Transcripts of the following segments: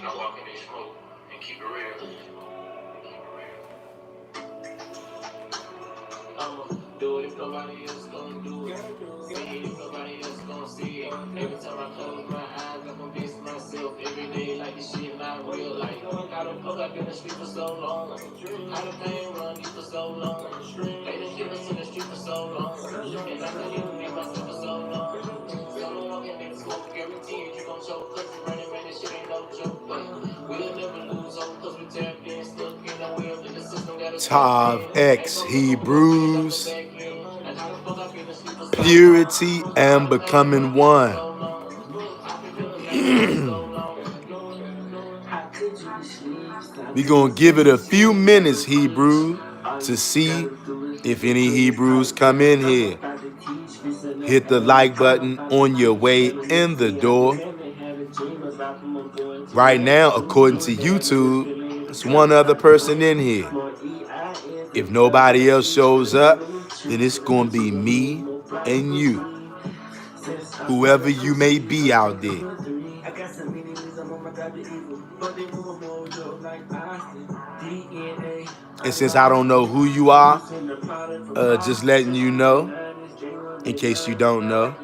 I walk in this smoke and keep it real. I'ma do it if nobody else gonna do it. See it if nobody else gonna see it. Every time I close my eyes, I convince myself every day like this shit not real. Like, how the fuck I've been in the street for so long? How the pain run me for so long? Made the killers in the street for so long. And I couldn't even be myself for so long. Solo walking in the smoke, guaranteed you gon' choke. Cause it's running, man, this shit ain't no joke. But we'll never lose hope cause we tapped in, stuck in the wheel in the system. Tav X Hebrews, purity and becoming one. We're going to give it a few minutes, Hebrew, to see if any Hebrews come in here. Hit the like button on your way in the door. Right now, according to YouTube, there's one other person in here. If nobody else shows up, then it's going to be me and you. Whoever you may be out there. And since I don't know who you are, just letting you know, in case you don't know,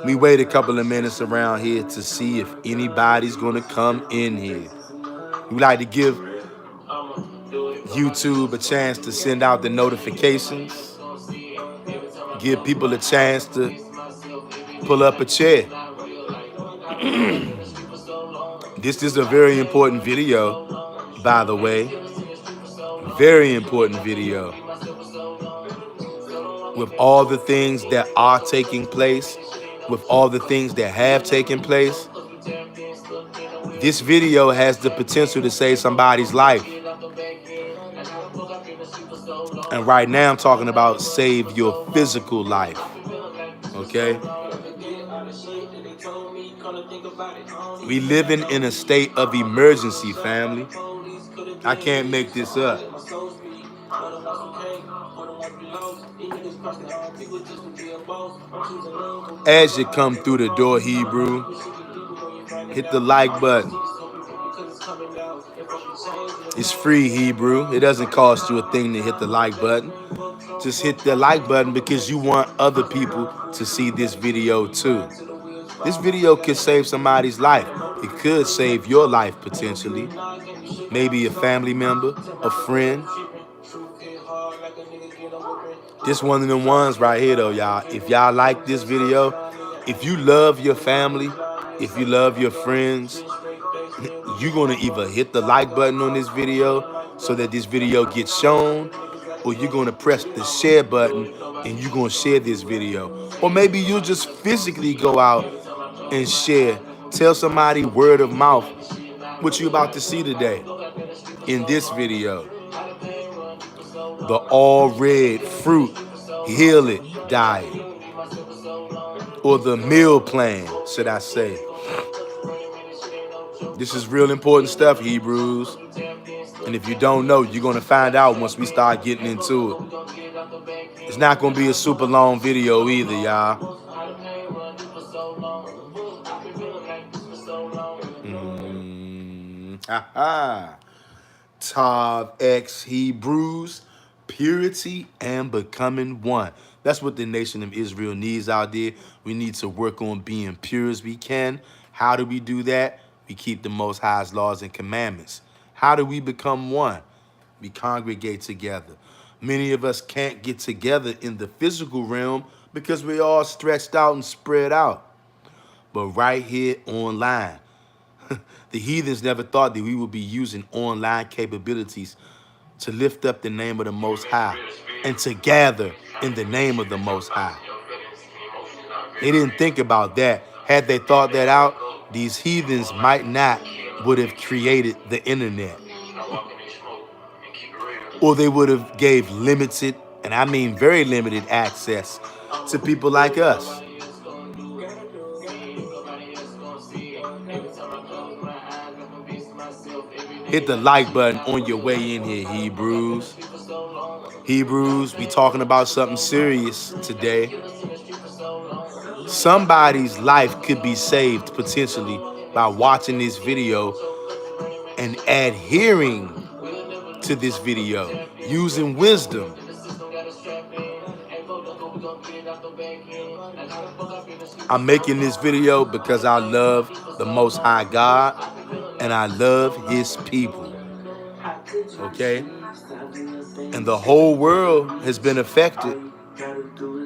we wait a couple of minutes around here to see if anybody's going to come in here. We like to give YouTube a chance to send out the notifications, give people a chance to pull up a chair. This is a very important video, by the way. Very important video. With all the things that are taking place, with all the things that have taken place, this video has the potential to save somebody's life. And right now I'm talking about save your physical life. Okay? We living in a state of emergency, family. I can't make this up. As you come through the door, Hebrew, hit the like button. It's free, Hebrew. It doesn't cost you a thing to hit the like button. Just hit the like button because you want other people to see this video too. This video could save somebody's life. It could save your life potentially. Maybe a family member, a friend. This one of them ones right here though, y'all. If y'all like this video, if you love your family, if you love your friends, you're gonna either hit the like button on this video so that this video gets shown, or you're gonna press the share button and you're gonna share this video. Or maybe you'll just physically go out and share. Tell somebody word of mouth what you're about to see today in this video. The all red fruit heal it diet, or the meal plan, should I say. This is real important stuff, Hebrews. And if you don't know, you're going to find out once we start getting into it. It's not going to be a super long video either, y'all. Tav X Hebrews, purity and becoming one. That's what the nation of Israel needs out there. We need to work on being pure as we can. How do we do that? We keep the Most High's laws and commandments. How do we become one? We congregate together. Many of us can't get together in the physical realm because we're all stretched out and spread out. But right here online, the heathens never thought that we would be using online capabilities to lift up the name of the Most High and to gather in the name of the Most High. They didn't think about that. Had they thought that out, these heathens might not would have created the internet. Or they would have gave limited, and I mean very limited, access to people like us. Hit the like button on your way in here, Hebrews. Hebrews, we talking about something serious today. Somebody's life could be saved potentially by watching this video and adhering to this video, using wisdom. I'm making this video because I love the Most High God and I love His people. Okay? And the whole world has been affected,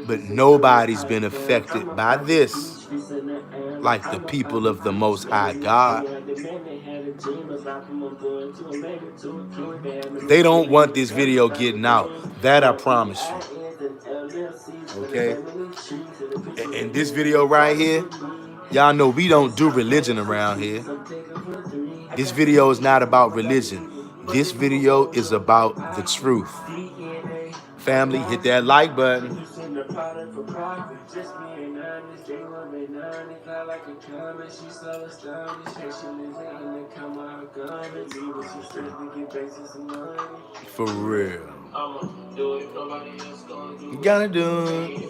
but nobody's been affected by this like the people of the Most High God. They don't want this video getting out. That I promise you. Okay? And this video right here, y'all know we don't do religion around here. This video is not about religion. This video is about the truth. Family, hit that like button. For real. You gotta do it.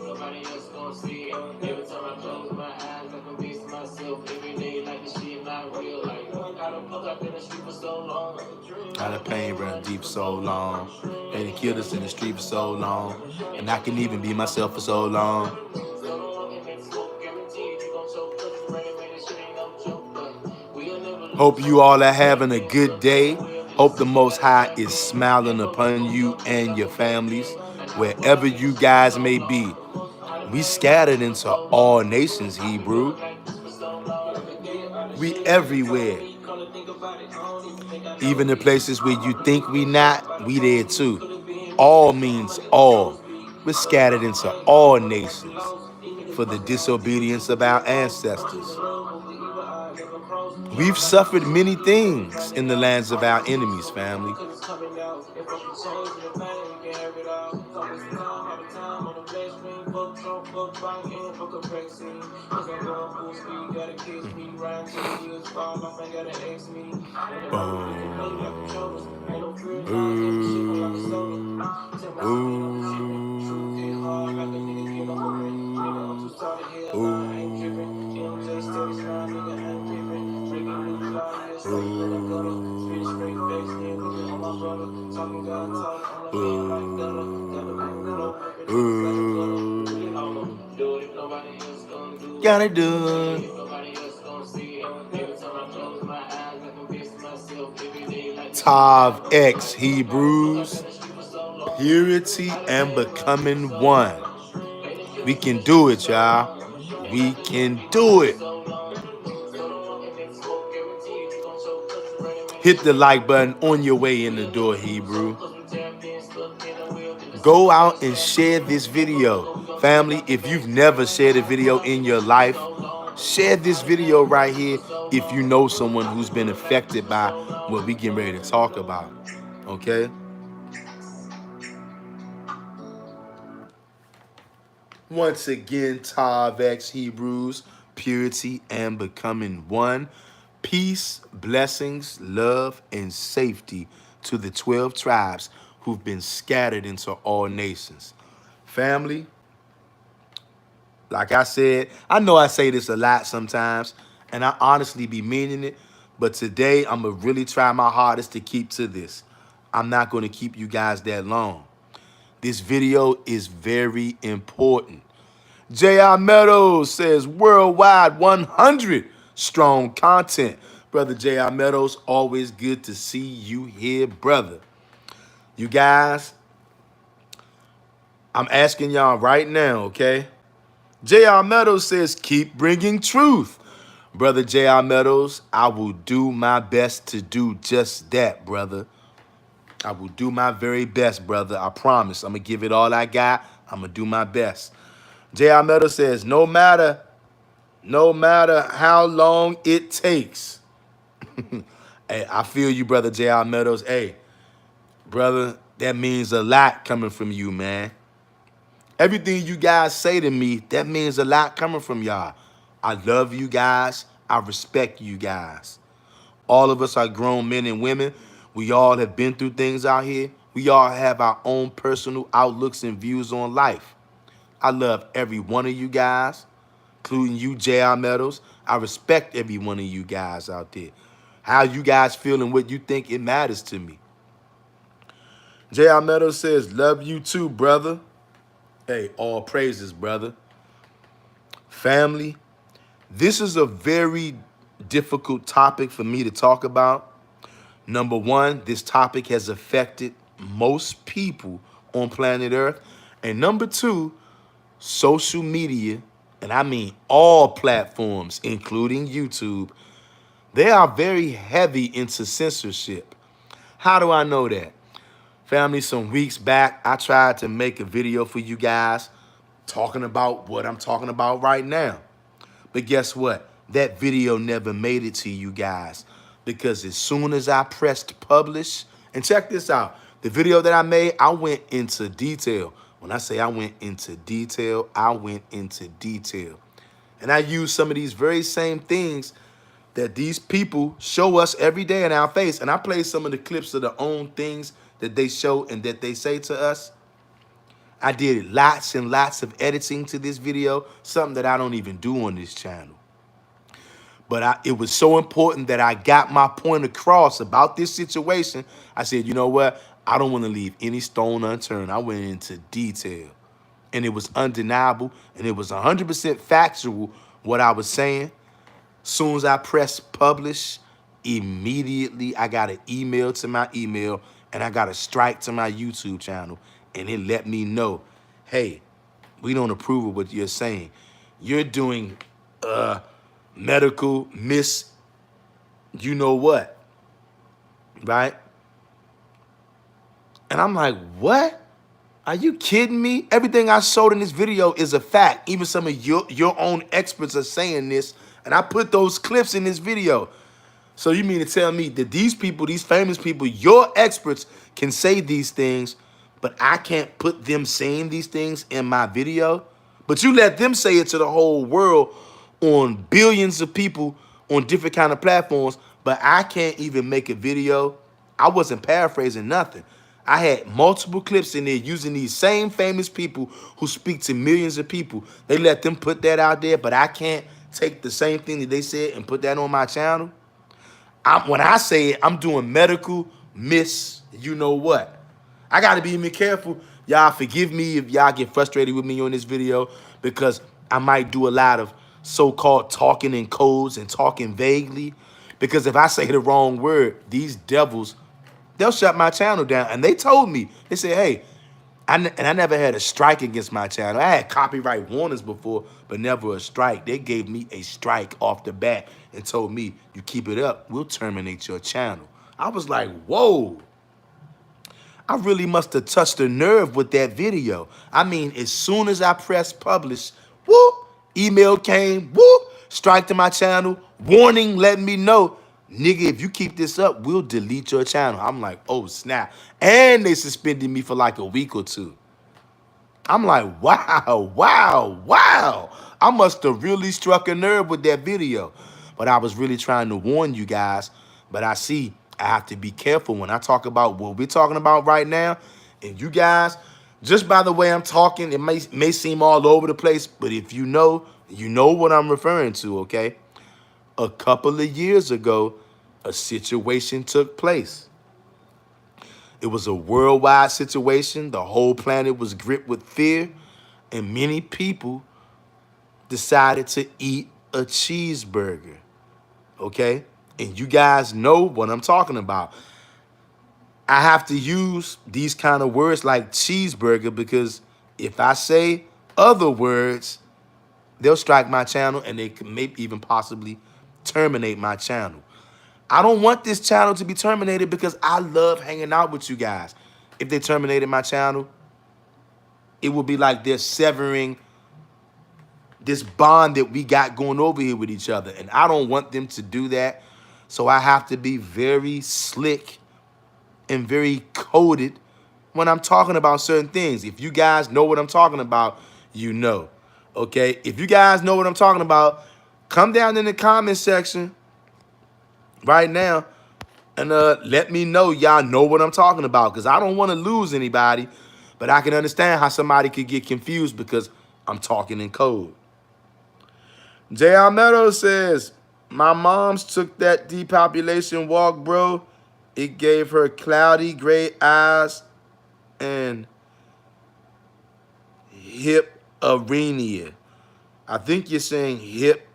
How the pain run deep so long, and it killed us in the street for so long, and I can even be myself for so long. Hope you all are having a good day. Hope the Most High is smiling upon you and your families, wherever you guys may be. We scattered into all nations, Hebrew. We everywhere. Even the places where you think we not, we there too. All means all. We're scattered into all nations for the disobedience of our ancestors. We've suffered many things in the lands of our enemies, family. Gotta do it. Tav X Hebrews, purity and becoming one. We can do it, y'all. We can do it. Hit the like button on your way in the door, Hebrew. Go out and share this video. Family, if you've never shared a video in your life, share this video right here if you know someone who's been affected by what we getting ready to talk about. Okay? Once again, Tav X Hebrews, purity and becoming one. Peace, blessings, love, and safety to the 12 tribes who've been scattered into all nations. Family, like I said, I know I say this a lot sometimes, and I honestly be meaning it, but today I'm going to really try my hardest to keep to this. I'm not going to keep you guys that long. This video is very important. J.R. Meadows says worldwide 100 strong content. Brother J.R. Meadows, always good to see you here, brother. You guys, I'm asking y'all right now, okay? J.R. Meadows says keep bringing truth. Brother J.R. Meadows, I will do my best to do just that, brother. I will do my very best, brother. I promise. I'm going to give it all I got. I'm going to do my best. J.R. Meadows says, no matter how long it takes. Hey, I feel you, brother J.R. Meadows. Hey, brother, that means a lot coming from you, man. Everything you guys say to me, that means a lot coming from y'all. I love you guys. I respect you guys. All of us are grown men and women. We all have been through things out here. We all have our own personal outlooks and views on life. I love every one of you guys. including you, J.R. Meadows. I respect every one of you guys out there. How you guys feel and what you think, it matters to me. J.R. Meadows says, love you too, brother. Hey, all praises, brother. Family, this is a very difficult topic for me to talk about. Number one, this topic has affected most people on planet Earth. And number two, social media, and I mean all platforms, including YouTube, they are very heavy into censorship. How do I know that? Family, some weeks back, I tried to make a video for you guys talking about what I'm talking about right now. But guess what? That video never made it to you guys because as soon as I pressed publish, and check this out, the video that I made, I went into detail. When I say I went into detail, I went into detail. And I used some of these very same things that these people show us every day in our face. And I played some of the clips of the own things that they show and that they say to us. I did lots and lots of editing to this video, something that I don't even do on this channel. But it was so important that I got my point across about this situation. I said, you know what? I don't want to leave any stone unturned. I went into detail. And it was undeniable. And it was 100% factual what I was saying. Soon as I pressed publish, immediately I got an email to my email. And I got a strike to my YouTube channel. And it let me know, hey, we don't approve of what you're saying. You're doing medical you know what, right? And I'm like, what? Are you kidding me? Everything I showed in this video is a fact. Even some of your own experts are saying this, and I put those clips in this video. So you mean to tell me that these people, these famous people, your experts can say these things, but I can't put them saying these things in my video? But you let them say it to the whole world on billions of people on different kind of platforms, but I can't even make a video. I wasn't paraphrasing nothing. I had multiple clips in there using these same famous people who speak to millions of people. They let them put that out there, but I can't take the same thing that they said and put that on my channel. When I say it, I'm doing medical you know what. I got to be even careful. Y'all forgive me if y'all get frustrated with me on this video because I might do a lot of so-called talking in codes and talking vaguely. Because if I say the wrong word, these devils, they'll shut my channel down. And they told me, they said, hey, I never had a strike against my channel. I had copyright warnings before, but never a strike. They gave me a strike off the bat and told me, you keep it up, we'll terminate your channel. I was like, whoa. I really must have touched a nerve with that video. I mean, as soon as I pressed publish, whoop, email came, whoop, strike to my channel, warning letting me know, nigga, if you keep this up, we'll delete your channel. I'm like, oh, snap. And they suspended me for like a week or two. I'm like, wow, wow, wow. I must have really struck a nerve with that video. But I was really trying to warn you guys. But I see I have to be careful when I talk about what we're talking about right now. And you guys, just by the way I'm talking, it may seem all over the place. But if you know what I'm referring to, okay? A couple of years ago, a situation took place. It was a worldwide situation. The whole planet was gripped with fear. And many people decided to eat a cheeseburger. Okay? And you guys know what I'm talking about. I have to use these kind of words like cheeseburger because if I say other words, they'll strike my channel and they can maybe even possibly terminate my channel. I don't want this channel to be terminated because I love hanging out with you guys. If they terminated my channel, it would be like they're severing this bond that we got going over here with each other. And I don't want them to do that. So I have to be very slick and very coded when I'm talking about certain things. If you guys know what I'm talking about, you know. Okay? If you guys know what I'm talking about, come down in the comment section right now and let me know y'all know what I'm talking about because I don't want to lose anybody, but I can understand how somebody could get confused because I'm talking in code. J.R. Meadows says, my mom's took that depopulation walk, bro. It gave her cloudy gray eyes and hip arenia. I think you're saying hip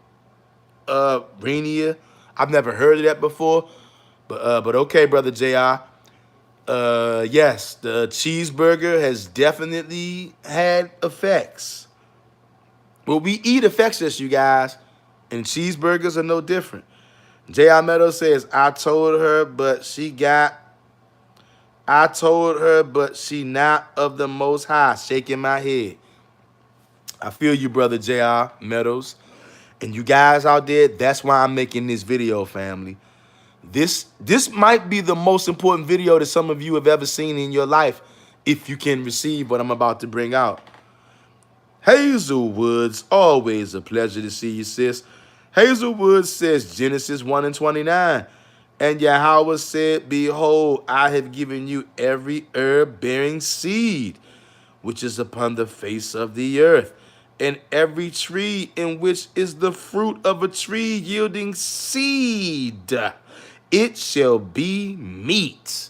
arenia. I've never heard of that before, but okay, brother Jr. Yes, the cheeseburger has definitely had effects. Well, we eat affects us, you guys, and cheeseburgers are no different. J.I. Meadows says, I told her, but she not of the most high, shaking my head. I feel you, brother J.R. Meadows. And you guys out there, that's why I'm making this video, family. This might be the most important video that some of you have ever seen in your life, if you can receive what I'm about to bring out. Hazel Woods, always a pleasure to see you, sis. Hazel Woods says Genesis 1 and 29. And Yahweh said, behold, I have given you every herb bearing seed, which is upon the face of the earth, and every tree in which is the fruit of a tree yielding seed. It shall be meat.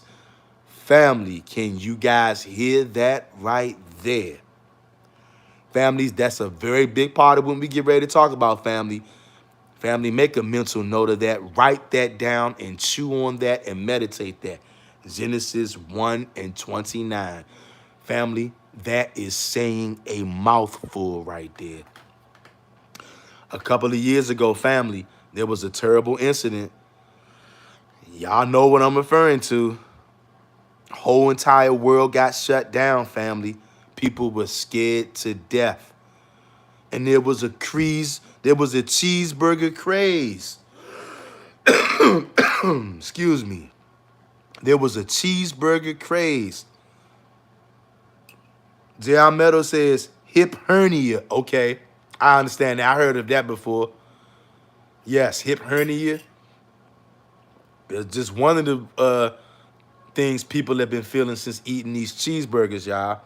Family, can you guys hear that right there? Families, that's a very big part of when we get ready to talk about family. Family, make a mental note of that. Write that down and chew on that and meditate that. Genesis 1 and 29. Family, that is saying a mouthful right there. A couple of years ago, family, there was a terrible incident. Y'all know what I'm referring to. Whole entire world got shut down, family. People were scared to death. And there was a cheeseburger craze. Excuse me. There was a cheeseburger craze. J.R. Meadow says hip hernia. Okay, I understand that. I heard of that before. Yes, hip hernia. It's just one of the things people have been feeling since eating these cheeseburgers, y'all.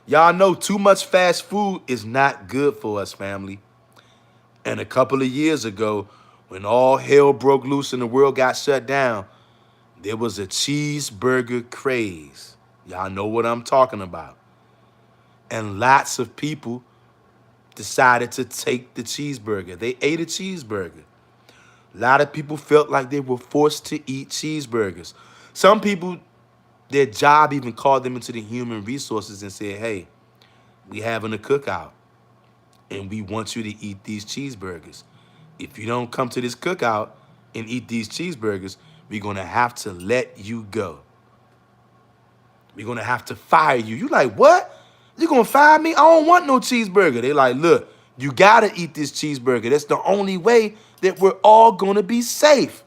Y'all know too much fast food is not good for us, family. And a couple of years ago, when all hell broke loose and the world got shut down, there was a cheeseburger craze. Y'all know what I'm talking about. And lots of people decided to take the cheeseburger. They ate a cheeseburger. A lot of people felt like they were forced to eat cheeseburgers. Some people, their job even called them into the human resources and said, hey, we having a cookout and we want you to eat these cheeseburgers. If you don't come to this cookout and eat these cheeseburgers, we're going to have to let you go. We're going to have to fire you. You like, what? You going to fire me? I don't want no cheeseburger. They like, look, you got to eat this cheeseburger. That's the only way that we're all going to be safe.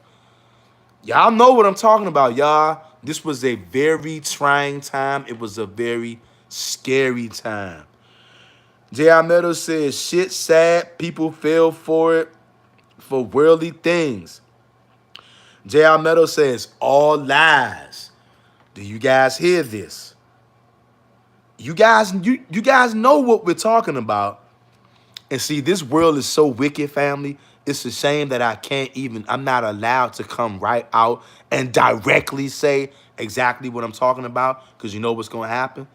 Y'all know what I'm talking about, y'all. This was a very trying time. It was a very scary time. J.I. Meadows says, shit sad. People fell for it for worldly things. J.R. Meadows says, all lies. Do you guys hear this? You guys know what we're talking about. And see, this world is so wicked, family. It's a shame that I'm not allowed to come right out and directly say exactly what I'm talking about, because you know what's going to happen?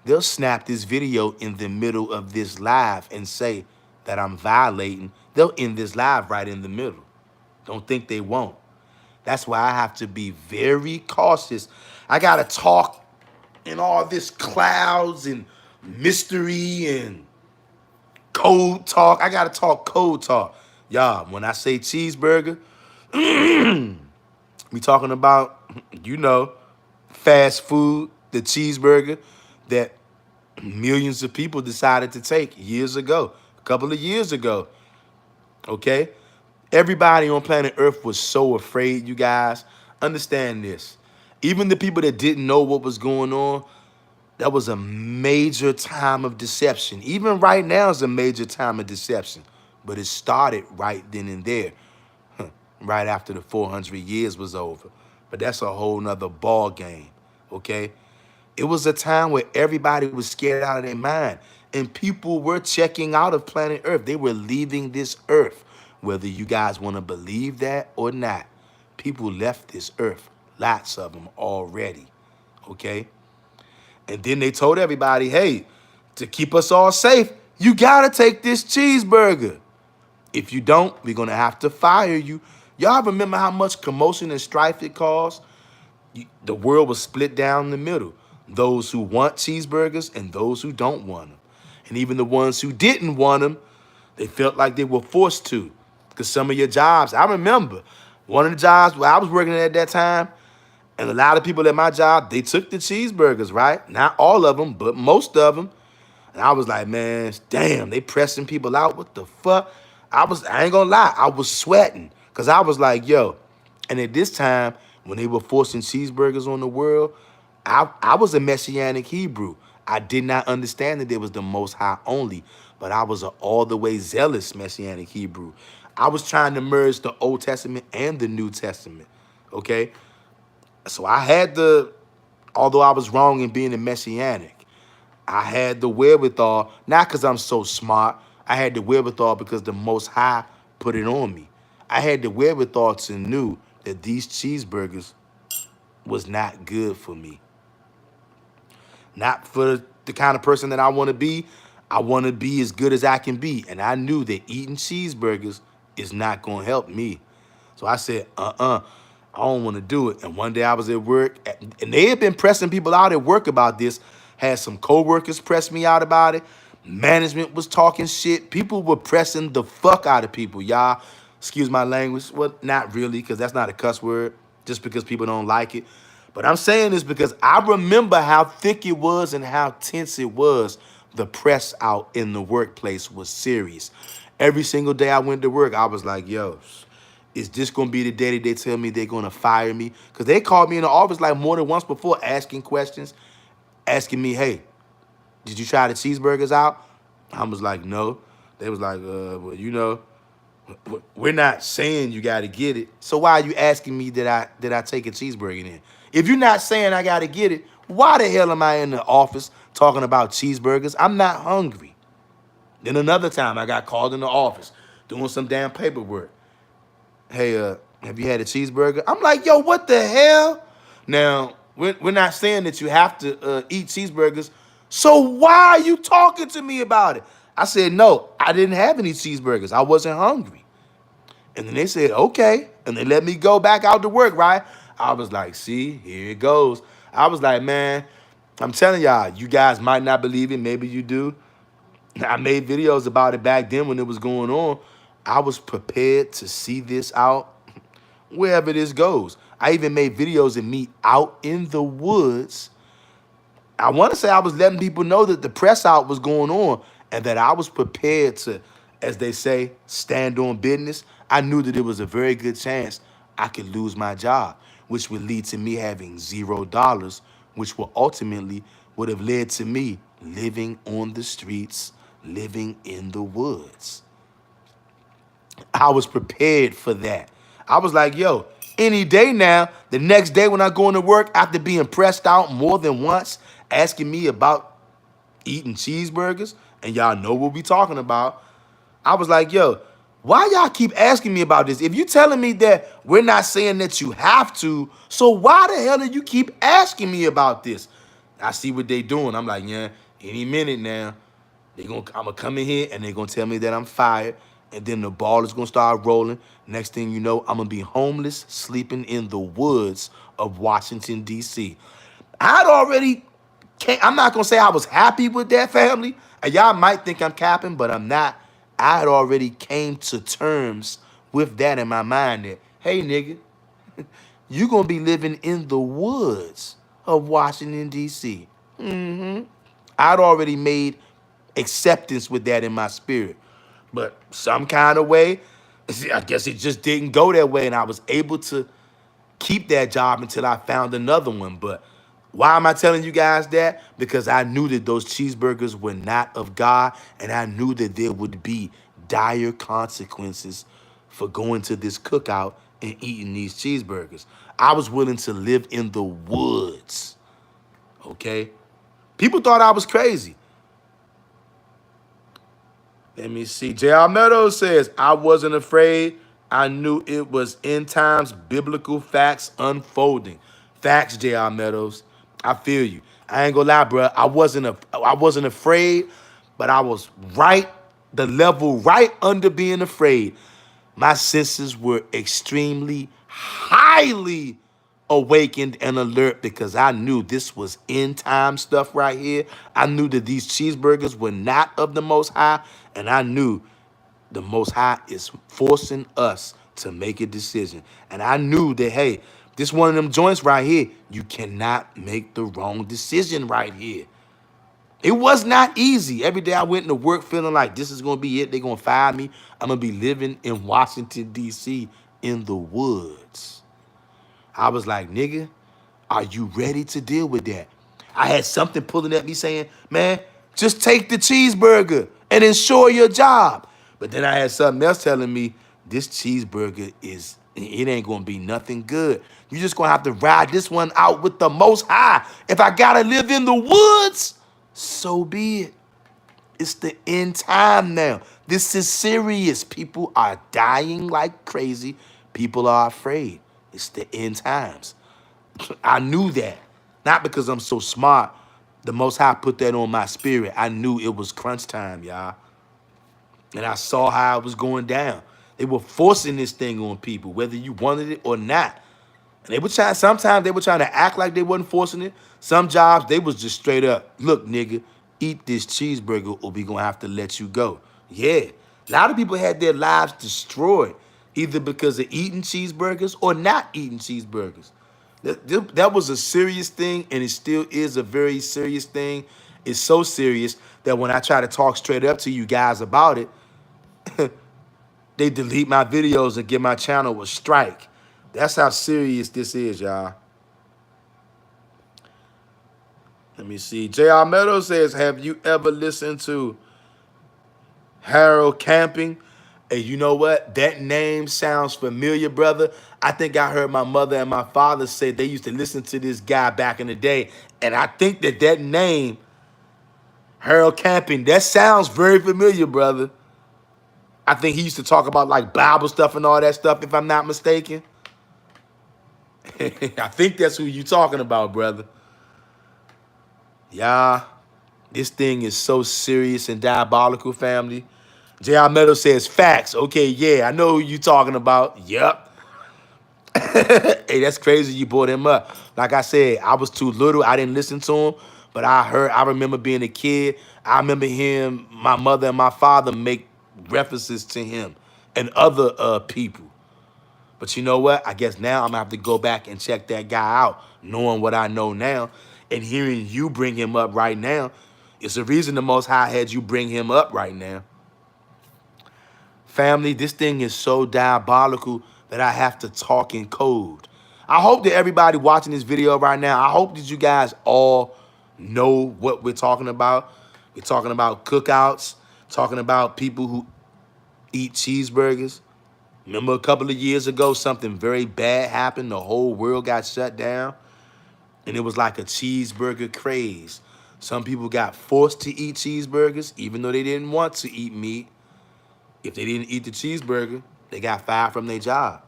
They'll snap this video in the middle of this live and say that I'm violating. They'll end this live right in the middle. Don't think they won't. That's why I have to be very cautious. I got to talk in all this clouds and mystery and code talk. I got to talk code talk. Y'all, when I say cheeseburger, we talking about, fast food, the cheeseburger that millions of people decided to take years ago, a couple of years ago, okay? Everybody on planet Earth was so afraid, you guys. Understand this. Even the people that didn't know what was going on, that was a major time of deception. Even right now is a major time of deception. But it started right then and there, right after the 400 years was over. But that's a whole nother ball game, okay? It was a time where everybody was scared out of their mind. And people were checking out of planet Earth. They were leaving this Earth. Whether you guys want to believe that or not, people left this Earth. Lots of them already. Okay? And then they told everybody, hey, to keep us all safe, you got to take this cheeseburger. If you don't, we're going to have to fire you. Y'all remember how much commotion and strife it caused? The world was split down the middle. Those who want cheeseburgers and those who don't want them. And even the ones who didn't want them, they felt like they were forced to. Because some of your jobs, I remember one of the jobs where I was working at that time, and a lot of people at my job, they took the cheeseburgers, right? Not all of them, but most of them. And I was like, man, damn, they pressing people out. What the fuck? I ain't gonna lie, I was sweating. Cause I was like, yo. And at this time, when they were forcing cheeseburgers on the world, I was a Messianic Hebrew. I did not understand that there was the Most High only, but I was an all the way zealous Messianic Hebrew. I was trying to merge the Old Testament and the New Testament. Okay? So I had although I was wrong in being a Messianic, I had the wherewithal, not because I'm so smart. I had the wherewithal because the Most High put it on me. I had the wherewithal to know that these cheeseburgers was not good for me. Not for the kind of person that I want to be. I want to be as good as I can be. And I knew that eating cheeseburgers is not going to help me. So I said, I don't want to do it. And one day I was at work, and they had been pressing people out at work about this. Had some coworkers press me out about it. Management was talking shit. People were pressing the fuck out of people, y'all. Excuse my language. Well, not really, because that's not a cuss word, just because people don't like it. But I'm saying this because I remember how thick it was and how tense it was. The press out in the workplace was serious. Every single day I went to work, I was like, yo, is this going to be the day that they tell me they're going to fire me? Because they called me in the office like more than once before asking questions, asking me, hey, did you try the cheeseburgers out? I was like, no. They was like, well, we're not saying you got to get it. So why are you asking me that I take a cheeseburger in? If you're not saying I got to get it, why the hell am I in the office talking about cheeseburgers? I'm not hungry. Then another time I got called in the office doing some damn paperwork. Hey, have you had a cheeseburger? I'm like, yo, what the hell? Now, we're not saying that you have to eat cheeseburgers. So why are you talking to me about it? I said, no, I didn't have any cheeseburgers. I wasn't hungry. And then they said, okay. And they let me go back out to work, right? I was like, see, here it goes. I was like, man, I'm telling y'all, you guys might not believe it. Maybe you do. I made videos about it back then when it was going on. I was prepared to see this out wherever this goes. I even made videos of me out in the woods. I want to say I was letting people know that the press out was going on and that I was prepared to, as they say, stand on business. I knew that it was a very good chance I could lose my job, which would lead to me having $0, which will ultimately would have led to me living on the streets, living in the woods. I was prepared for that. I was like, yo, any day now, the next day when I go into work after being pressed out more than once, asking me about eating cheeseburgers, and y'all know what we talking about. I was like, yo, why y'all keep asking me about this? If you telling me that we're not saying that you have to, so why the hell do you keep asking me about this? I see what they doing. I'm like, yeah, any minute now, I'm gonna come in here and they're gonna tell me that I'm fired, and then the ball is gonna start rolling. Next thing you know, I'm gonna be homeless, sleeping in the woods of Washington, D.C. I'd already I'm not gonna say I was happy with that, family. And y'all might think I'm capping, but I'm not. I had already came to terms with that in my mind that, hey nigga, you gonna be living in the woods of Washington, D.C. I'd already made acceptance with that in my spirit. But some kind of way, I guess it just didn't go that way. And I was able to keep that job until I found another one. But why am I telling you guys that? Because I knew that those cheeseburgers were not of God, and I knew that there would be dire consequences for going to this cookout and eating these cheeseburgers. I was willing to live in the woods, okay? People thought I was crazy. Let me see. J.R. Meadows says, I wasn't afraid. I knew it was end times biblical facts unfolding. Facts, J.R. Meadows. I feel you. I ain't gonna lie, bro. I wasn't afraid, but I was right, the level right under being afraid. My senses were extremely highly awakened and alert because I knew this was end time stuff right here. I knew that these cheeseburgers were not of the Most High, and I knew the Most High is forcing us to make a decision. And I knew that, hey, this one of them joints right here, you cannot make the wrong decision right here. It was not easy. Every day I went into work feeling like this is going to be it. They're going to fire me. I'm going to be living in Washington, D.C. in the woods. I was like, nigga, are you ready to deal with that? I had something pulling at me saying, man, just take the cheeseburger and ensure your job. But then I had something else telling me, this cheeseburger it ain't gonna be nothing good. You just gonna have to ride this one out with the Most High. If I gotta live in the woods, so be it. It's the end time now. This is serious. People are dying like crazy. People are afraid. It's the end times. I knew that. Not because I'm so smart. The Most High put that on my spirit. I knew it was crunch time, y'all. And I saw how it was going down. They were forcing this thing on people, whether you wanted it or not. And they were trying, sometimes they were trying to act like they wasn't forcing it. Some jobs, they was just straight up, look, nigga, eat this cheeseburger or we gonna have to let you go. Yeah. A lot of people had their lives destroyed, either because of eating cheeseburgers or not eating cheeseburgers. That was a serious thing, and it still is a very serious thing. It's so serious that when I try to talk straight up to you guys about it, they delete my videos and give my channel a strike. That's how serious this is, y'all. Let me see. J.R. Meadows says, have you ever listened to Harold Camping? And you know what? That name sounds familiar, brother. I think I heard my mother and my father say they used to listen to this guy back in the day. And I think that name, Harold Camping, that sounds very familiar, brother. I think he used to talk about like Bible stuff and all that stuff, if I'm not mistaken. I think that's who you talking about, brother. Yeah, this thing is so serious and diabolical, family. J.R. Meadows says facts. Okay, yeah, I know who you talking about. Yep. Hey, that's crazy you brought him up. Like I said, I was too little. I didn't listen to him, but I remember being a kid. I remember hearing my mother and my father make references to him and other people. But you know what? I guess now I'm gonna have to go back and check that guy out, knowing what I know now, and hearing you bring him up right now. It's the reason the Most High had you bring him up right now. Family, this thing is so diabolical that I have to talk in code. I hope that everybody watching this video right now, I hope that you guys all know what we're talking about. We're talking about cookouts, talking about people who eat cheeseburgers. Remember a couple of years ago, something very bad happened. The whole world got shut down, and it was like a cheeseburger craze. Some people got forced to eat cheeseburgers, even though they didn't want to eat meat. If they didn't eat the cheeseburger, they got fired from their job.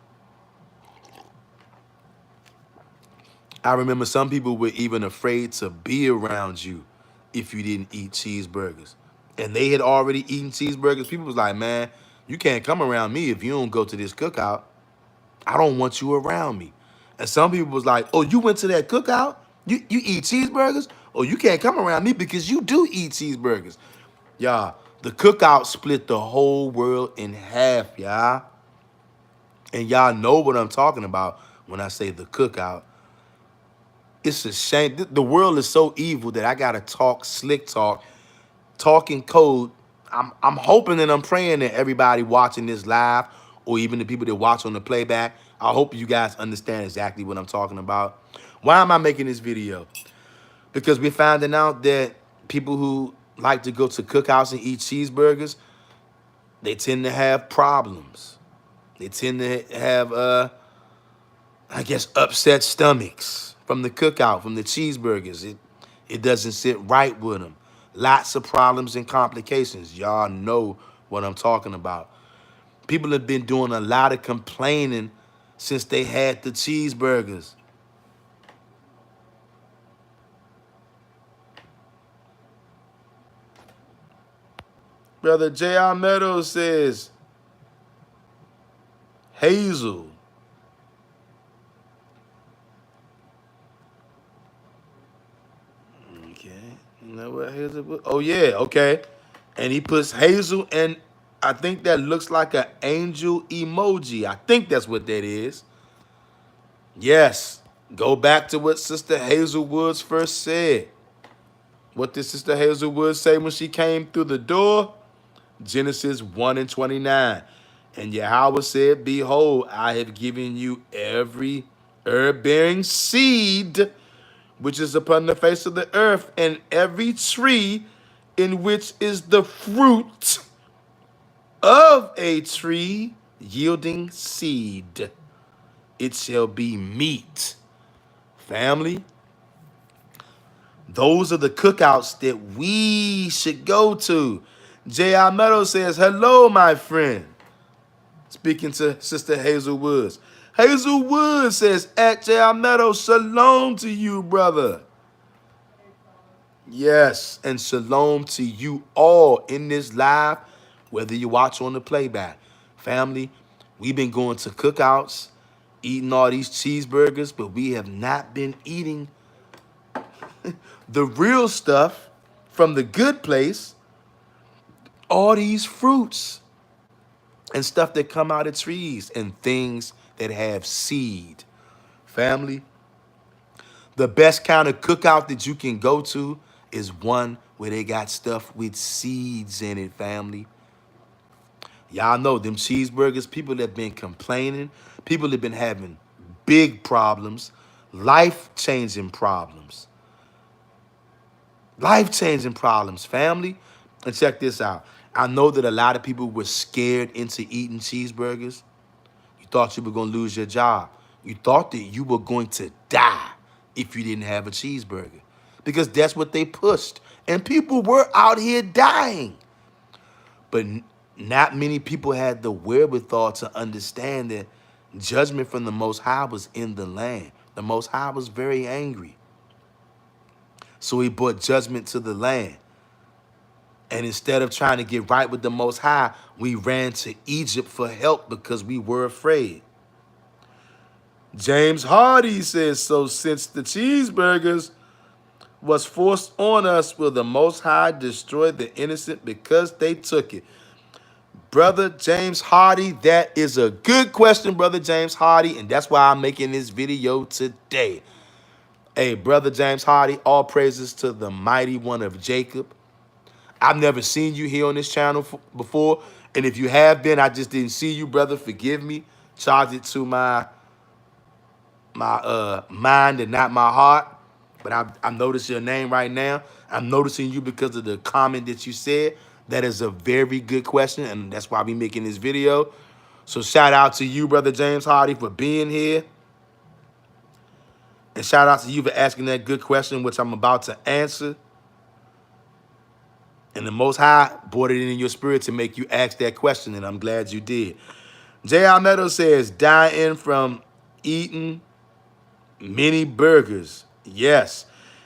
I remember some people were even afraid to be around you if you didn't eat cheeseburgers. And they had already eaten cheeseburgers. People was like, man, you can't come around me if you don't go to this cookout. I don't want you around me. And some people was like, oh, you went to that cookout? You eat cheeseburgers? Oh, you can't come around me because you do eat cheeseburgers. Y'all, the cookout split the whole world in half, y'all. And y'all know what I'm talking about when I say the cookout. It's a shame. The world is so evil that I gotta talk slick talk, talking code. I'm hoping and I'm praying that everybody watching this live, or even the people that watch on the playback, I hope you guys understand exactly what I'm talking about. Why am I making this video? Because we're finding out that people who like to go to cookouts and eat cheeseburgers, they tend to have problems. They tend to have, I guess, upset stomachs from the cookout, from the cheeseburgers. It doesn't sit right with them. Lots of problems and complications. Y'all know what I'm talking about. People have been doing a lot of complaining since they had the cheeseburgers. Brother J.R. Meadows says, Hazel. Okay. You know what Hazel put? Oh, yeah. Okay. And he puts Hazel, and I think that looks like an angel emoji. I think that's what that is. Yes. Go back to what Sister Hazel Woods first said. What did Sister Hazel Woods say when she came through the door? Genesis 1 and 29. And Yahweh said, Behold, I have given you every herb bearing seed which is upon the face of the earth, and every tree in which is the fruit of a tree yielding seed. It shall be meat. Family, those are the cookouts that we should go to. J.I. Meadows says, hello, my friend. Speaking to Sister Hazel Woods. Hazel Woods says, at J.I. Meadows, shalom to you, brother. Yes, and shalom to you all in this live, whether you watch on the playback. Family, we've been going to cookouts, eating all these cheeseburgers, but we have not been eating the real stuff from the good place, all these fruits and stuff that come out of trees and things that have seed. Family, the best kind of cookout that you can go to is one where they got stuff with seeds in it, family. Y'all know them cheeseburgers, people that been complaining, people that been having big problems, life-changing problems. Life-changing problems, family. And check this out. I know that a lot of people were scared into eating cheeseburgers. You thought you were going to lose your job. You thought that you were going to die if you didn't have a cheeseburger. Because that's what they pushed. And people were out here dying. But not many people had the wherewithal to understand that judgment from the Most High was in the land. The Most High was very angry. So he brought judgment to the land. And instead of trying to get right with the Most High, we ran to Egypt for help because we were afraid. James Hardy says, so since the cheeseburgers was forced on us, will the Most High destroy the innocent because they took it? Brother James Hardy, that is a good question, Brother James Hardy, and that's why I'm making this video today. Hey, Brother James Hardy, all praises to the mighty one of Jacob. I've never seen you here on this channel before, and if you have been, I just didn't see you, brother. Forgive me. Charge it to my mind and not my heart. But I'm noticing your name right now. I'm noticing you because of the comment that you said. That is a very good question, and that's why we making this video. So shout out to you, Brother James Hardy, for being here. And shout out to you for asking that good question, which I'm about to answer. And the Most High brought it in your spirit to make you ask that question, and I'm glad you did. J.R. Meadows says, dying from eating many burgers. Yes.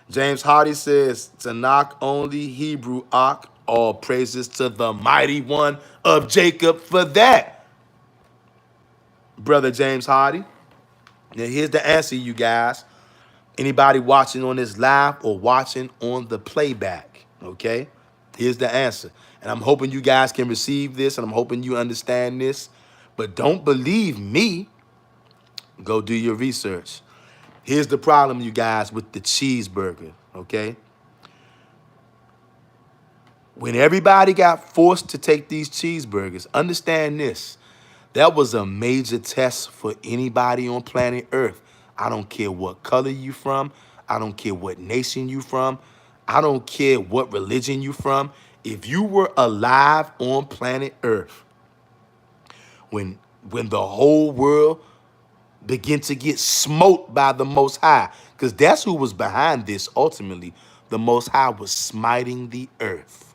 James Hardy says, Tanakh only, Hebrew Ak. All praises to the mighty one of Jacob for that, Brother James Hardy. Now, here's the answer, you guys. Anybody watching on this live or watching on the playback, okay? Here's the answer. And I'm hoping you guys can receive this, and I'm hoping you understand this. But don't believe me. Go do your research. Here's the problem, you guys, with the cheeseburger, okay? When everybody got forced to take these cheeseburgers, understand this. That was a major test for anybody on planet Earth. I don't care what color you from. I don't care what nation you from. I don't care what religion you from. If you were alive on planet Earth, when the whole world began to get smote by the Most High, because that's who was behind this ultimately. The Most High was smiting the earth.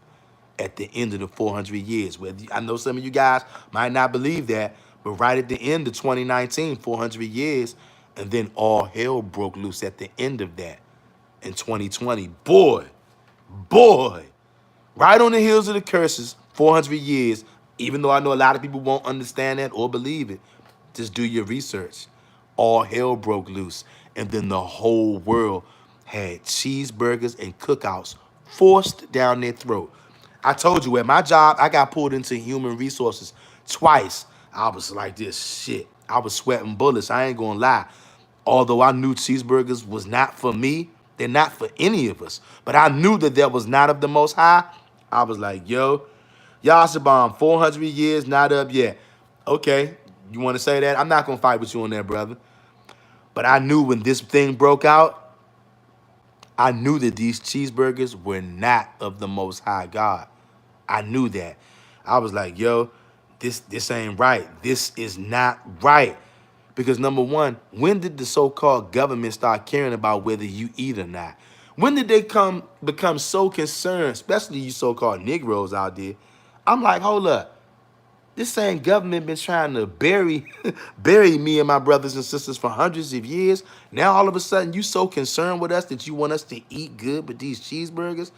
at the end of the 400 years. Where I know some of you guys might not believe that, but right at the end of 2019, 400 years, and then all hell broke loose at the end of that in 2020. Boy, right on the heels of the curses, 400 years, even though I know a lot of people won't understand that or believe it, just do your research. All hell broke loose, and then the whole world had cheeseburgers and cookouts forced down their throat. I told you at my job, I got pulled into human resources twice. I was like this shit. I was sweating bullets. I ain't gonna lie. Although I knew cheeseburgers was not for me, they're not for any of us. But I knew that that was not of the Most High. I was like, yo, Yashabam, 400 years, not up yet. Okay, you want to say that? I'm not gonna fight with you on that, brother. But I knew when this thing broke out, I knew that these cheeseburgers were not of the Most High God. I knew that. I was like, yo, this ain't right. This is not right. Because number one, when did the so-called government start caring about whether you eat or not? When did they become so concerned, especially you so-called Negroes out there? I'm like, hold up. This same government been trying to bury bury me and my brothers and sisters for hundreds of years. Now all of a sudden you so concerned with us that you want us to eat good with these cheeseburgers.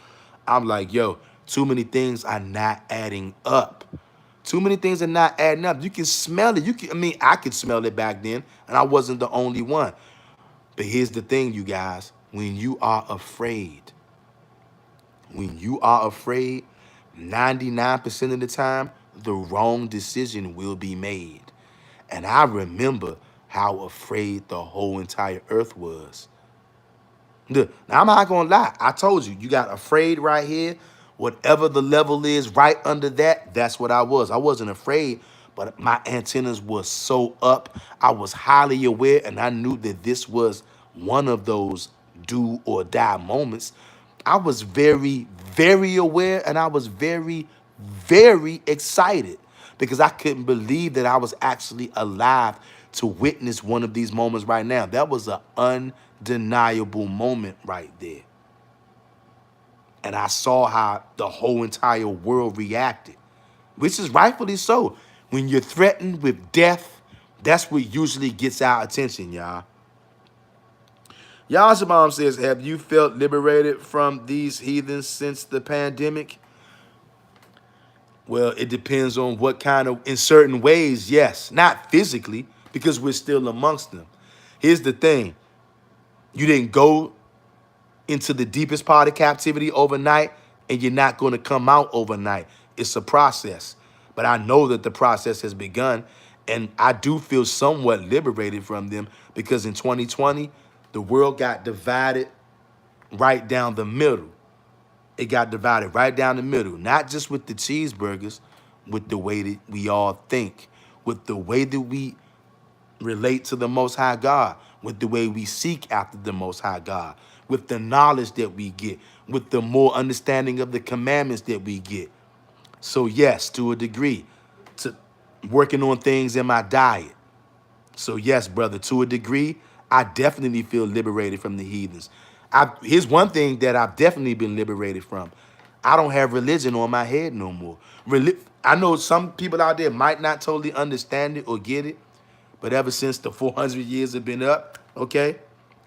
I'm like, yo, too many things are not adding up. Too many things are not adding up. You can smell it. I could smell it back then, and I wasn't the only one. But here's the thing, you guys. When you are afraid, 99% of the time, the wrong decision will be made. And I remember how afraid the whole entire earth was. Look, now I'm not gonna lie. I told you, you got afraid right here. Whatever the level is right under that, that's what I was. I wasn't afraid, but my antennas were so up. I was highly aware, and I knew that this was one of those do or die moments. I was very, very aware, and I was very, very excited because I couldn't believe that I was actually alive to witness one of these moments right now. That was an undeniable moment right there. And I saw how the whole entire world reacted, which is rightfully so. When you're threatened with death, that's what usually gets our attention, y'all. Y'all Shabam says, have you felt liberated from these heathens since the pandemic? Well, it depends on what kind of, in certain ways, yes. Not physically, because we're still amongst them. Here's the thing. You didn't go into the deepest part of captivity overnight, and you're not going to come out overnight. It's a process. But I know that the process has begun, and I do feel somewhat liberated from them because in 2020, the world got divided right down the middle. It got divided right down the middle, not just with the cheeseburgers, with the way that we all think, with the way that we relate to the Most High God, with the way we seek after the Most High God, with the knowledge that we get, with the more understanding of the commandments that we get. So yes, to a degree, to working on things in my diet. So yes, brother, to a degree, I definitely feel liberated from the heathens. Here's one thing that I've definitely been liberated from. I don't have religion on my head no more. I know some people out there might not totally understand it or get it, but ever since the 400 years have been up, okay,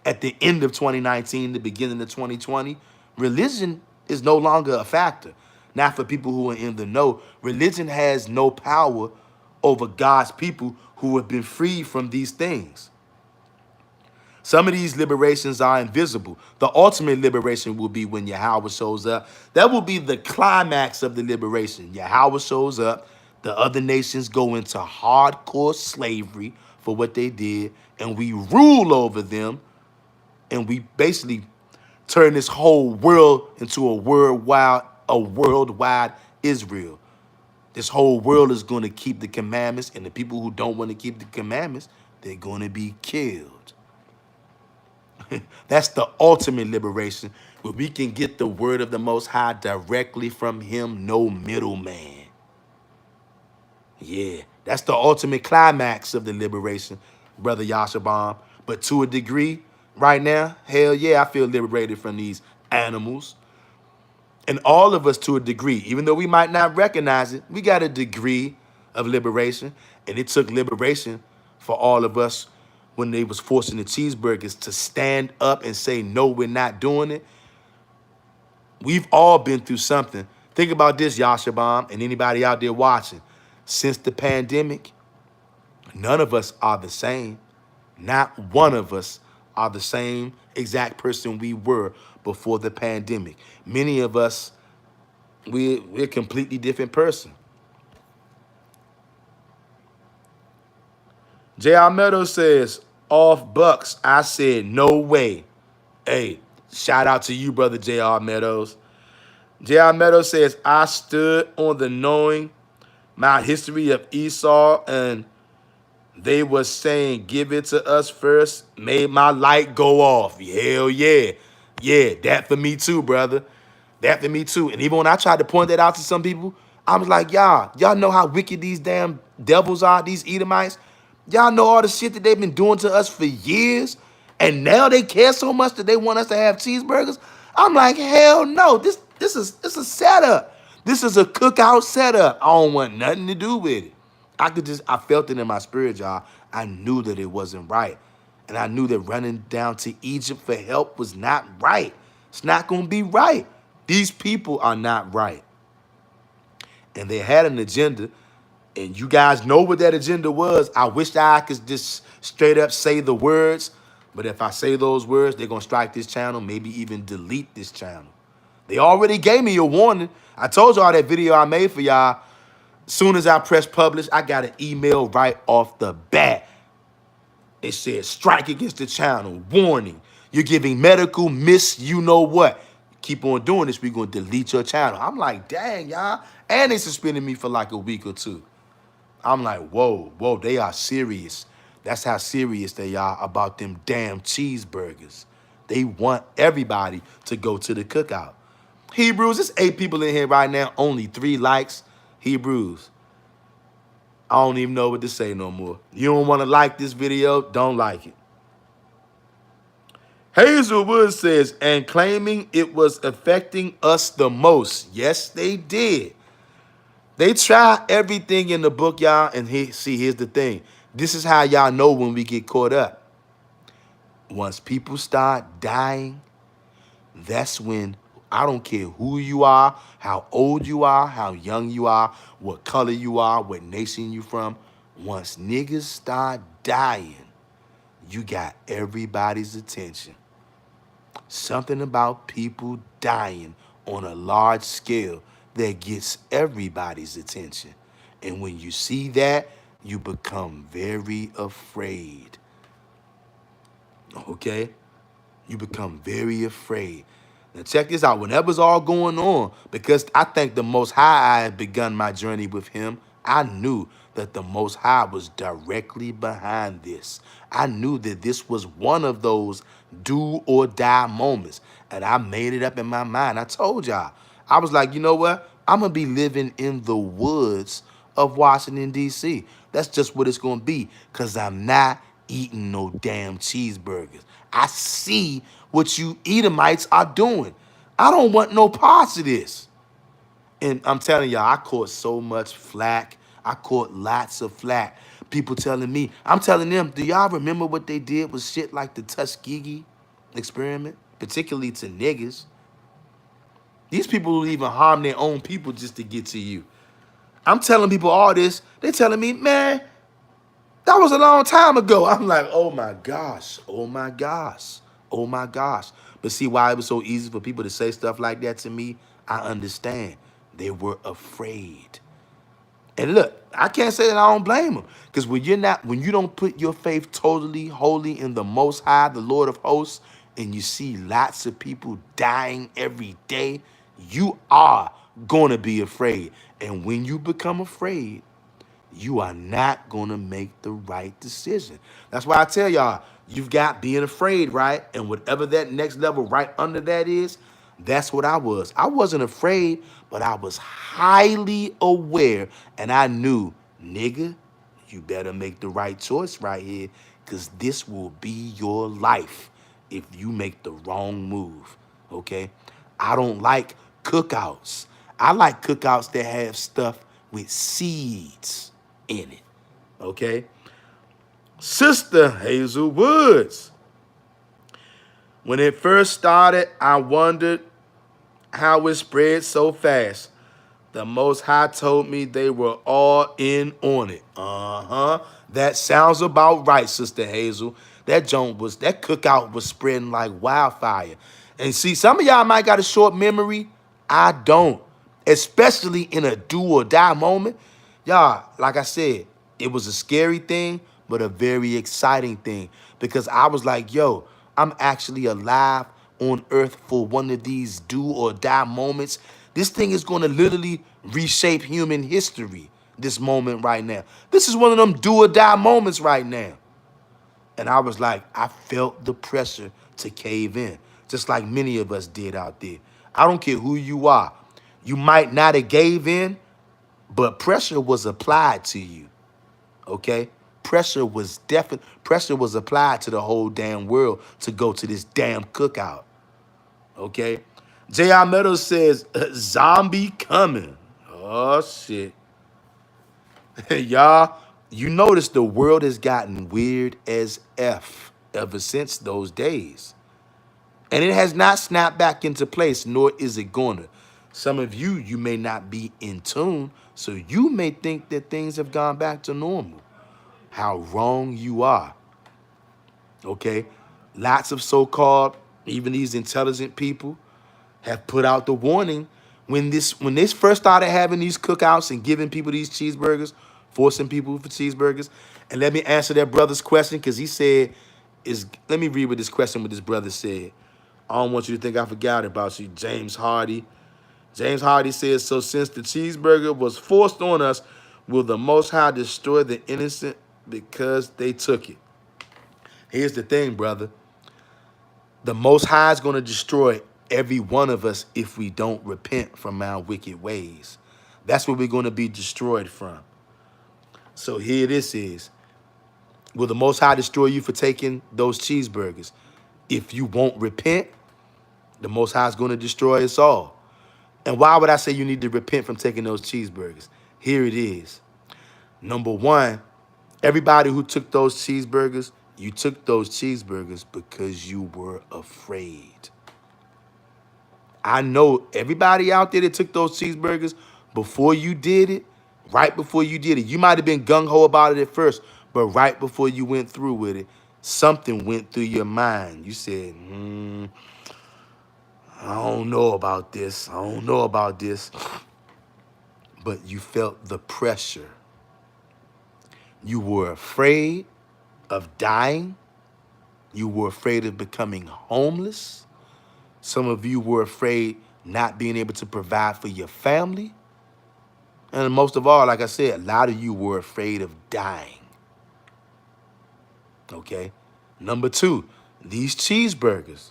at the end of 2019, the beginning of 2020, religion is no longer a factor. Not for people who are in the know. Religion has no power over God's people who have been freed from these things. Some of these liberations are invisible. The ultimate liberation will be when Yahweh shows up. That will be the climax of the liberation. Yahweh shows up. The other nations go into hardcore slavery for what they did, and we rule over them, and we basically turn this whole world into a worldwide Israel. This whole world is going to keep the commandments, and the people who don't want to keep the commandments, they're going to be killed. That's the ultimate liberation, where we can get the word of the Most High directly from him, no middleman. Yeah, that's the ultimate climax of the liberation, brother Yashabam. But to a degree, right now, hell yeah, I feel liberated from these animals. And all of us to a degree, even though we might not recognize it, we got a degree of liberation. And it took liberation for all of us when they was forcing the cheeseburgers to stand up and say, no, we're not doing it. We've all been through something. Think about this, Yashabam, and anybody out there watching. Since the pandemic, none of us are the same. Not one of us are the same exact person we were before the pandemic. Many of us, we're a completely different person. J.R. Meadows says, off Bucks, I said, no way. Hey, shout out to you, brother J.R. Meadows. J.R. Meadows says, I stood on the knowing my history of Esau, and they was saying, give it to us first, made my light go off. Hell yeah. Yeah, that for me too, brother. That for me too. And even when I tried to point that out to some people, I was like, y'all know how wicked these damn devils are, these Edomites? Y'all know all the shit that they've been doing to us for years? And now they care so much that they want us to have cheeseburgers? I'm like, hell no. This is a setup. This is a cookout setup. I don't want nothing to do with it. I felt it in my spirit, y'all. I knew that it wasn't right. And I knew that running down to Egypt for help was not right. It's not going to be right. These people are not right. And they had an agenda, and you guys know what that agenda was. I wish that I could just straight up say the words, but if I say those words, they're going to strike this channel, maybe even delete this channel. They already gave me a warning. I told y'all that video I made for y'all. Soon as I press publish, I got an email right off the bat. It said, strike against the channel. Warning. You're giving medical miss you know what. Keep on doing this, we're going to delete your channel. I'm like, dang, y'all. And they suspended me for like a week or two. I'm like, whoa, they are serious. That's how serious they are about them damn cheeseburgers. They want everybody to go to the cookout. Hebrews, there's 8 people in here right now, only 3 likes. Hebrews, I don't even know what to say no more. You don't want to like this video, don't like it. Hazelwood says, and claiming it was affecting us the most. Yes, they did. They try everything in the book, y'all, and here's the thing. This is how y'all know when we get caught up. Once people start dying, that's when, I don't care who you are, how old you are, how young you are, what color you are, what nation you from. Once niggas start dying, you got everybody's attention. Something about people dying on a large scale that gets everybody's attention. And when you see that, you become very afraid. Okay? You become very afraid. Now check this out. Whenever's all going on, because I think the Most High, I had begun my journey with him, I knew that the Most High was directly behind this. I knew that this was one of those do or die moments. And I made it up in my mind. I told y'all. I was like, you know what? I'm going to be living in the woods of Washington, D.C. That's just what it's going to be, because I'm not eating no damn cheeseburgers. I see what you Edomites are doing. I don't want no parts of this. And I'm telling y'all, I caught so much flack. I caught lots of flack. People telling me, I'm telling them, do y'all remember what they did with shit like the Tuskegee experiment? Particularly to niggas. These people will even harm their own people just to get to you. I'm telling people all this. They telling me, man, that was a long time ago. I'm like, oh my gosh, oh my gosh, oh my gosh. But see why it was so easy for people to say stuff like that to me? I understand. They were afraid. And look, I can't say that I don't blame them. Because when you don't put your faith totally, wholly in the Most High, the Lord of hosts, and you see lots of people dying every day, you are going to be afraid. And when you become afraid, you are not going to make the right decision. That's why I tell y'all, you've got being afraid, right? And whatever that next level right under that is, that's what I was. I wasn't afraid, but I was highly aware, and I knew, nigga, you better make the right choice right here, because this will be your life if you make the wrong move, okay? I don't like cookouts. I like cookouts that have stuff with seeds in it. Okay? Sister Hazel Woods. When it first started, I wondered how it spread so fast. The Most High told me they were all in on it. Uh-huh. That sounds about right, Sister Hazel. That cookout was spreading like wildfire. And see, some of y'all might got a short memory. I don't. Especially in a do or die moment. Y'all, like I said, it was a scary thing, but a very exciting thing. Because I was like, yo, I'm actually alive on earth for one of these do or die moments. This thing is going to literally reshape human history, this moment right now. This is one of them do or die moments right now. And I was like, I felt the pressure to cave in, just like many of us did out there. I don't care who you are. You might not have gave in, but pressure was applied to you, okay? Pressure was applied to the whole damn world to go to this damn cookout, okay? J.R. Meadows says, zombie coming. Oh, shit. Y'all, you notice the world has gotten weird as F ever since those days. And it has not snapped back into place, nor is it going to. Some of you, you may not be in tune, so you may think that things have gone back to normal. How wrong you are, okay? Lots of so-called, even these intelligent people, have put out the warning when they first started having these cookouts and giving people these cheeseburgers, forcing people for cheeseburgers. And let me answer that brother's question, because he said, let me read what this brother said. I don't want you to think I forgot about you, James Hardy. James Hardy says, so since the cheeseburger was forced on us, will the Most High destroy the innocent because they took it? Here's the thing, brother. The Most High is going to destroy every one of us if we don't repent from our wicked ways. That's what we're going to be destroyed from. So here this is. Will the Most High destroy you for taking those cheeseburgers? If you won't repent, the Most High is going to destroy us all. And why would I say you need to repent from taking those cheeseburgers? Here it is. Number one, everybody who took those cheeseburgers, you took those cheeseburgers because you were afraid. I know everybody out there that took those cheeseburgers before you did it, right before you did it, you might have been gung-ho about it at first, but right before you went through with it, something went through your mind. You said, I don't know about this. I don't know about this. But you felt the pressure. You were afraid of dying. You were afraid of becoming homeless. Some of you were afraid not being able to provide for your family. And most of all, like I said, a lot of you were afraid of dying. Okay? Number two, these cheeseburgers.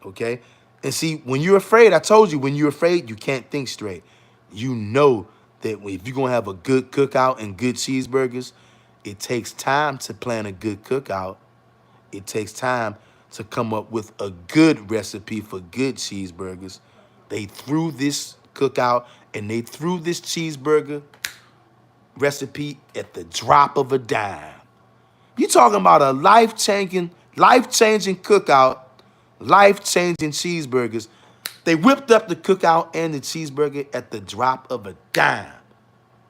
Okay? And see, when you're afraid, I told you, when you're afraid, you can't think straight. You know that if you're going to have a good cookout and good cheeseburgers, it takes time to plan a good cookout. It takes time to come up with a good recipe for good cheeseburgers. They threw this cookout and they threw this cheeseburger recipe at the drop of a dime. You talking about a life-changing cookout, life-changing cheeseburgers. They whipped up the cookout and the cheeseburger at the drop of a dime.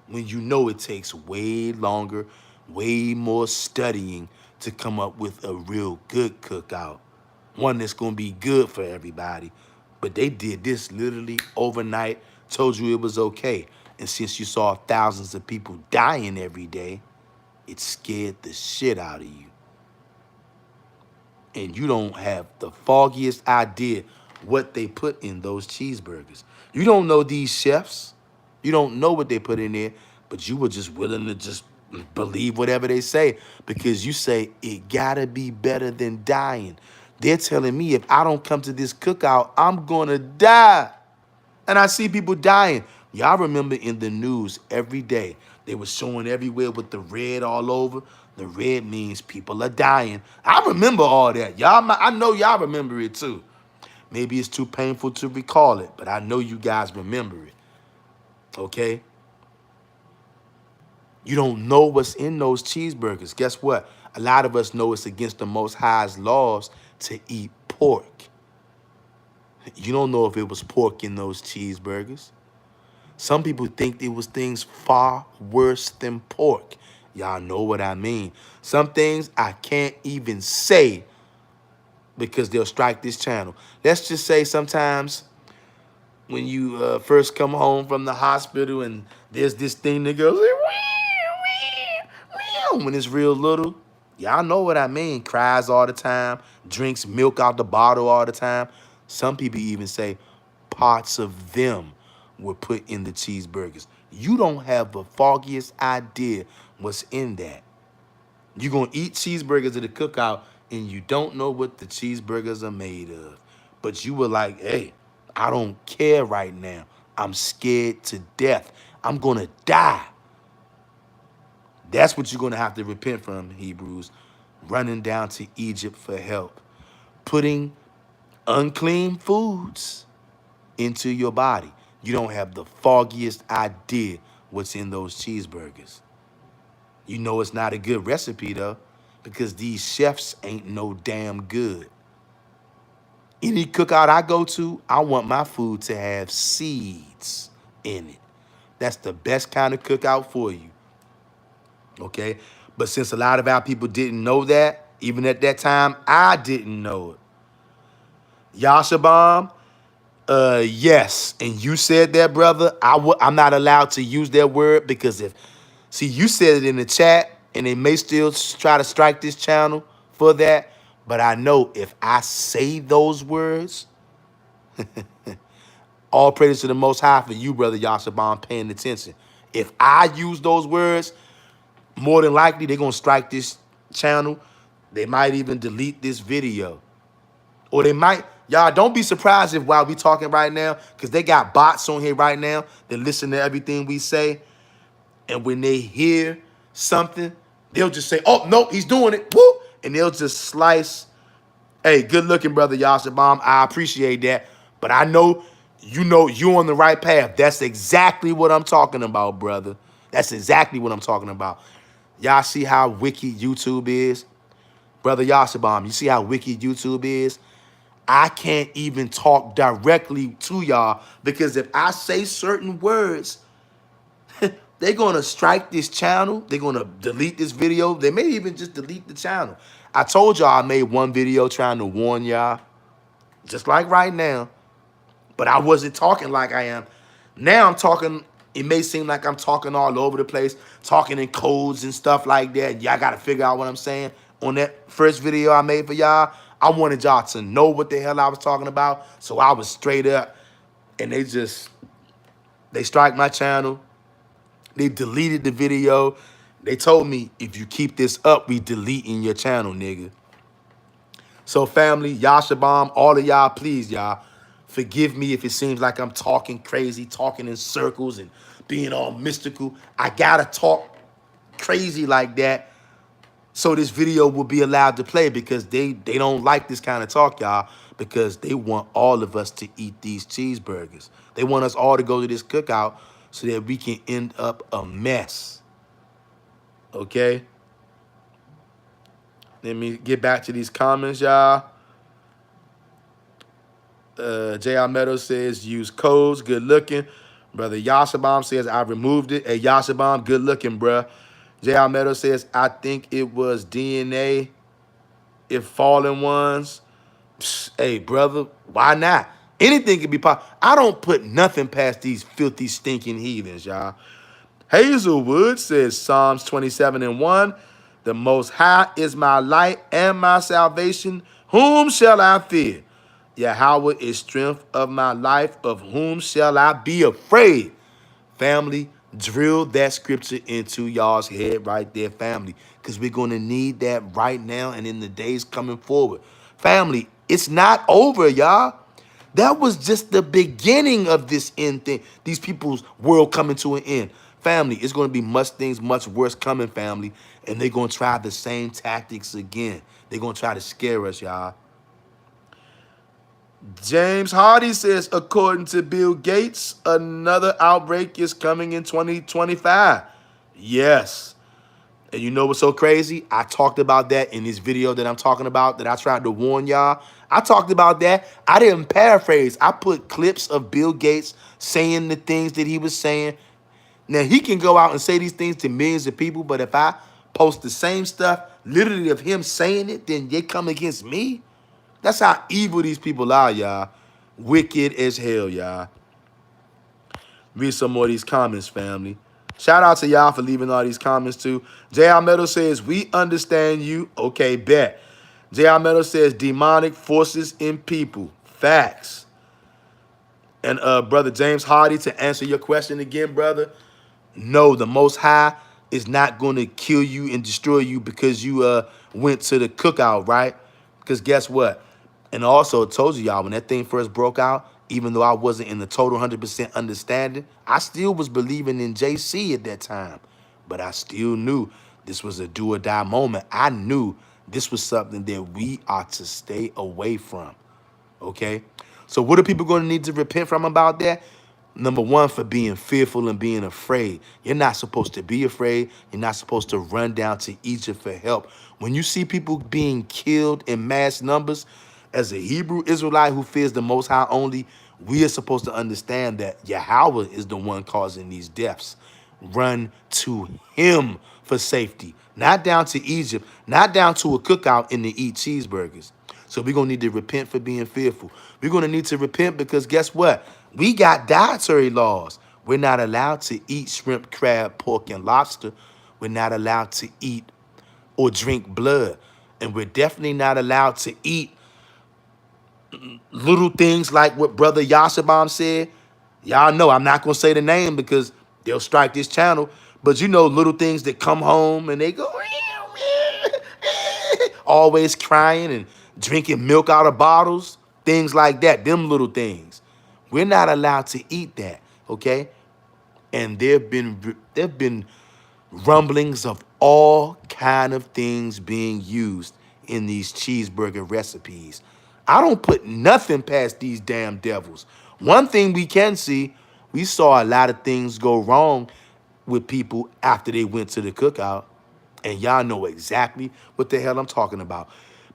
When you know it takes way longer, way more studying to come up with a real good cookout. One that's going to be good for everybody. But they did this literally overnight, told you it was okay. And since you saw thousands of people dying every day, it scared the shit out of you. And you don't have the foggiest idea what they put in those cheeseburgers. You don't know these chefs. You don't know what they put in there, but you were just willing to just believe whatever they say because you say, it gotta be better than dying. They're telling me if I don't come to this cookout, I'm gonna die. And I see people dying. Y'all remember in the news every day, they were showing everywhere with the red all over. The red means people are dying. I remember all that. I know y'all remember it too. Maybe it's too painful to recall it, but I know you guys remember it. Okay? You don't know what's in those cheeseburgers. Guess what? A lot of us know it's against the Most High's laws to eat pork. You don't know if it was pork in those cheeseburgers. Some people think it was things far worse than pork. Y'all know what I mean. Some things I can't even say because they'll strike this channel. Let's just say sometimes when you first come home from the hospital and there's this thing that goes when it's real little. Y'all know what I mean. Cries all the time, drinks milk out the bottle all the time. Some people even say parts of them were put in the cheeseburgers. You don't have the foggiest idea what's in that. You're going to eat cheeseburgers at the cookout and you don't know what the cheeseburgers are made of. But you were like, hey, I don't care right now. I'm scared to death. I'm going to die. That's what you're going to have to repent from, Hebrews. Running down to Egypt for help. Putting unclean foods into your body. You don't have the foggiest idea what's in those cheeseburgers. You know it's not a good recipe, though, because these chefs ain't no damn good. Any cookout I go to, I want my food to have seeds in it. That's the best kind of cookout for you. Okay? But since a lot of our people didn't know that, even at that time, I didn't know it. Yashabam, yes. And you said that, brother. I'm not allowed to use that word because see, you said it in the chat and they may still try to strike this channel for that. But I know if I say those words, all praise to the Most High for you, brother Yashabam, paying attention. If I use those words, more than likely they're going to strike this channel. They might even delete this video. Or they might, y'all don't be surprised if while we talking right now, because they got bots on here right now that listen to everything we say. And when they hear something, they'll just say, oh, no, he's doing it. Woo! And they'll just slice. Hey, good looking, brother Yashabam. I appreciate that. But I know you're on the right path. That's exactly what I'm talking about, brother. That's exactly what I'm talking about. Y'all see how wicked YouTube is? Brother Yashabam, you see how wicked YouTube is? I can't even talk directly to y'all because if I say certain words, they're going to strike this channel. They're going to delete this video. They may even just delete the channel. I told y'all I made one video trying to warn y'all, just like right now. But I wasn't talking like I am. Now I'm talking, it may seem like I'm talking all over the place, talking in codes and stuff like that. Y'all got to figure out what I'm saying. On that first video I made for y'all, I wanted y'all to know what the hell I was talking about. So I was straight up. And they strike my channel. They deleted the video. They told me, if you keep this up, we deleting your channel, nigga. So family, Yashabam, all of y'all, please, y'all, forgive me if it seems like I'm talking crazy, talking in circles and being all mystical. I gotta talk crazy like that so this video will be allowed to play because they don't like this kind of talk, y'all, because they want all of us to eat these cheeseburgers. They want us all to go to this cookout so that we can end up a mess. Okay? Let me get back to these comments, y'all. J.R. Meadows says, use codes, good looking. Brother Yashabam says, I removed it. Hey, Yashabam, good looking, bruh. J.R. Meadows says, I think it was DNA. If fallen ones. Psh, hey, brother, why not? Anything can be possible. I don't put nothing past these filthy, stinking heathens, y'all. Hazelwood says, Psalms 27:1, the Most High is my light and my salvation. Whom shall I fear? Yahweh is strength of my life. Of whom shall I be afraid? Family, drill that scripture into y'all's head right there, family, because we're going to need that right now and in the days coming forward. Family, it's not over, y'all. That was just the beginning of this end thing. These people's world coming to an end. Family, it's going to be much things, much worse coming, family. And they're going to try the same tactics again. They're going to try to scare us, y'all. James Hardy says, according to Bill Gates, another outbreak is coming in 2025. Yes. And you know what's so crazy? I talked about that in this video that I'm talking about that I tried to warn y'all. I talked about that. I didn't paraphrase. I put clips of Bill Gates saying the things that he was saying. Now, he can go out and say these things to millions of people, but if I post the same stuff, literally of him saying it, then they come against me. That's how evil these people are, y'all. Wicked as hell, y'all. Read some more of these comments, family. Shout out to y'all for leaving all these comments too. J.R. Meadow says, we understand you. Okay, bet. J.R. Meadow says, demonic forces in people. Facts. And brother James Hardy, to answer your question again, brother, no, the Most High is not going to kill you and destroy you because you went to the cookout, right? Because guess what? And also told you y'all when that thing first broke out, even though I wasn't in the total 100% understanding, I still was believing in JC at that time. But I still knew this was a do or die moment. I knew this was something that we are to stay away from. Okay? So what are people going to need to repent from about that? Number one, for being fearful and being afraid. You're not supposed to be afraid. You're not supposed to run down to Egypt for help. When you see people being killed in mass numbers, as a Hebrew Israelite who fears the Most High only, we are supposed to understand that Yahweh is the one causing these deaths. Run to him for safety. Not down to Egypt, not down to a cookout and to eat cheeseburgers. So we're going to need to repent for being fearful. We're going to need to repent because guess what? We got dietary laws. We're not allowed to eat shrimp, crab, pork, and lobster. We're not allowed to eat or drink blood. And we're definitely not allowed to eat little things like what Brother Yashabam said. Y'all know I'm not going to say the name because they'll strike this channel. But you know, little things that come home and they go, always crying and drinking milk out of bottles, things like that, them little things. We're not allowed to eat that, okay? And there've been rumblings of all kind of things being used in these cheeseburger recipes. I don't put nothing past these damn devils. One thing we can see, we saw a lot of things go wrong with people after they went to the cookout. And y'all know exactly what the hell I'm talking about.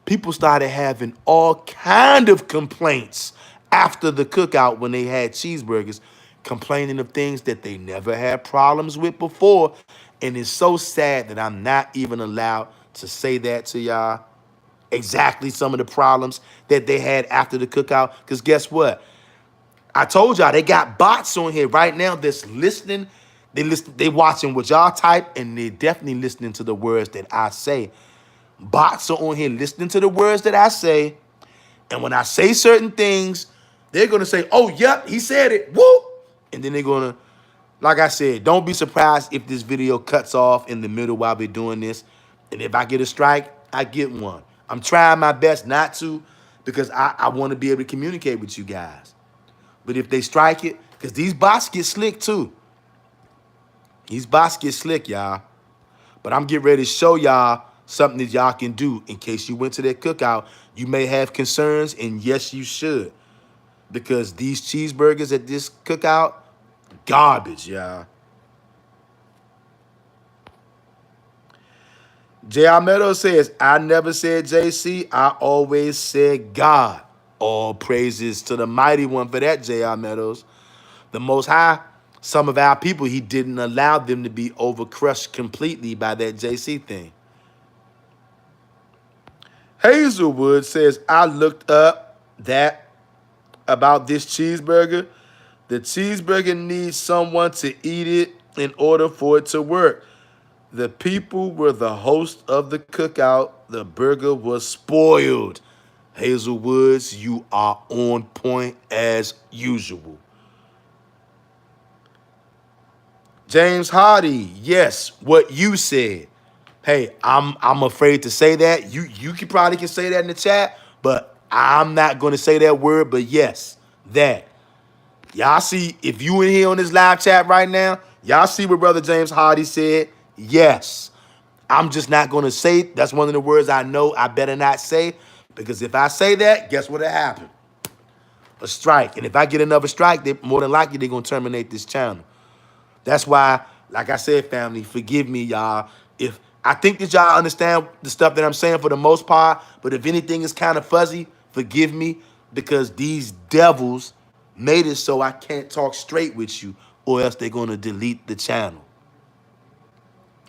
People started having all kind of complaints after the cookout when they had cheeseburgers, complaining of things that they never had problems with before. And it's so sad that I'm not even allowed to say that to y'all. Exactly some of the problems that they had after the cookout. Because guess what? I told y'all they got bots on here right now that's listening. They watching what y'all type, and they definitely listening to the words that I say. Bots are on here listening to the words that I say, and when I say certain things, they're gonna say, "Oh, yep, he said it." Whoop, and then they're gonna, like I said, don't be surprised if this video cuts off in the middle while we're doing this. And if I get a strike, I get one. I'm trying my best not to because I want to be able to communicate with you guys. But if they strike it, because these bots get slick too. These bots get slick, y'all. But I'm getting ready to show y'all something that y'all can do in case you went to that cookout. You may have concerns, and yes, you should. Because these cheeseburgers at this cookout, garbage, y'all. J.R. Meadows says, I never said JC, I always said God. All praises to the mighty one for that, J.R. Meadows. The Most High, some of our people, he didn't allow them to be overcrushed completely by that JC thing. Hazelwood says, I looked up that about this cheeseburger. The cheeseburger needs someone to eat it in order for it to work. The people were the host of the cookout. The burger was spoiled. Hazelwoods, you are on point as usual. James Hardy, yes, what you said. Hey, I'm afraid to say that. You can say that in the chat, but I'm not gonna say that word. But yes, that. Y'all see, if you in here on this live chat right now, y'all see what Brother James Hardy said? Yes. I'm just not gonna say it. That's one of the words I know I better not say. Because if I say that, guess what'll happen? a strike. And if I get another strike, they more than likely they're gonna terminate this channel. That's why, like I said, family, forgive me, y'all. If I think that y'all understand the stuff that I'm saying for the most part, but if anything is kind of fuzzy, forgive me because these devils made it so I can't talk straight with you, or else they're gonna delete the channel.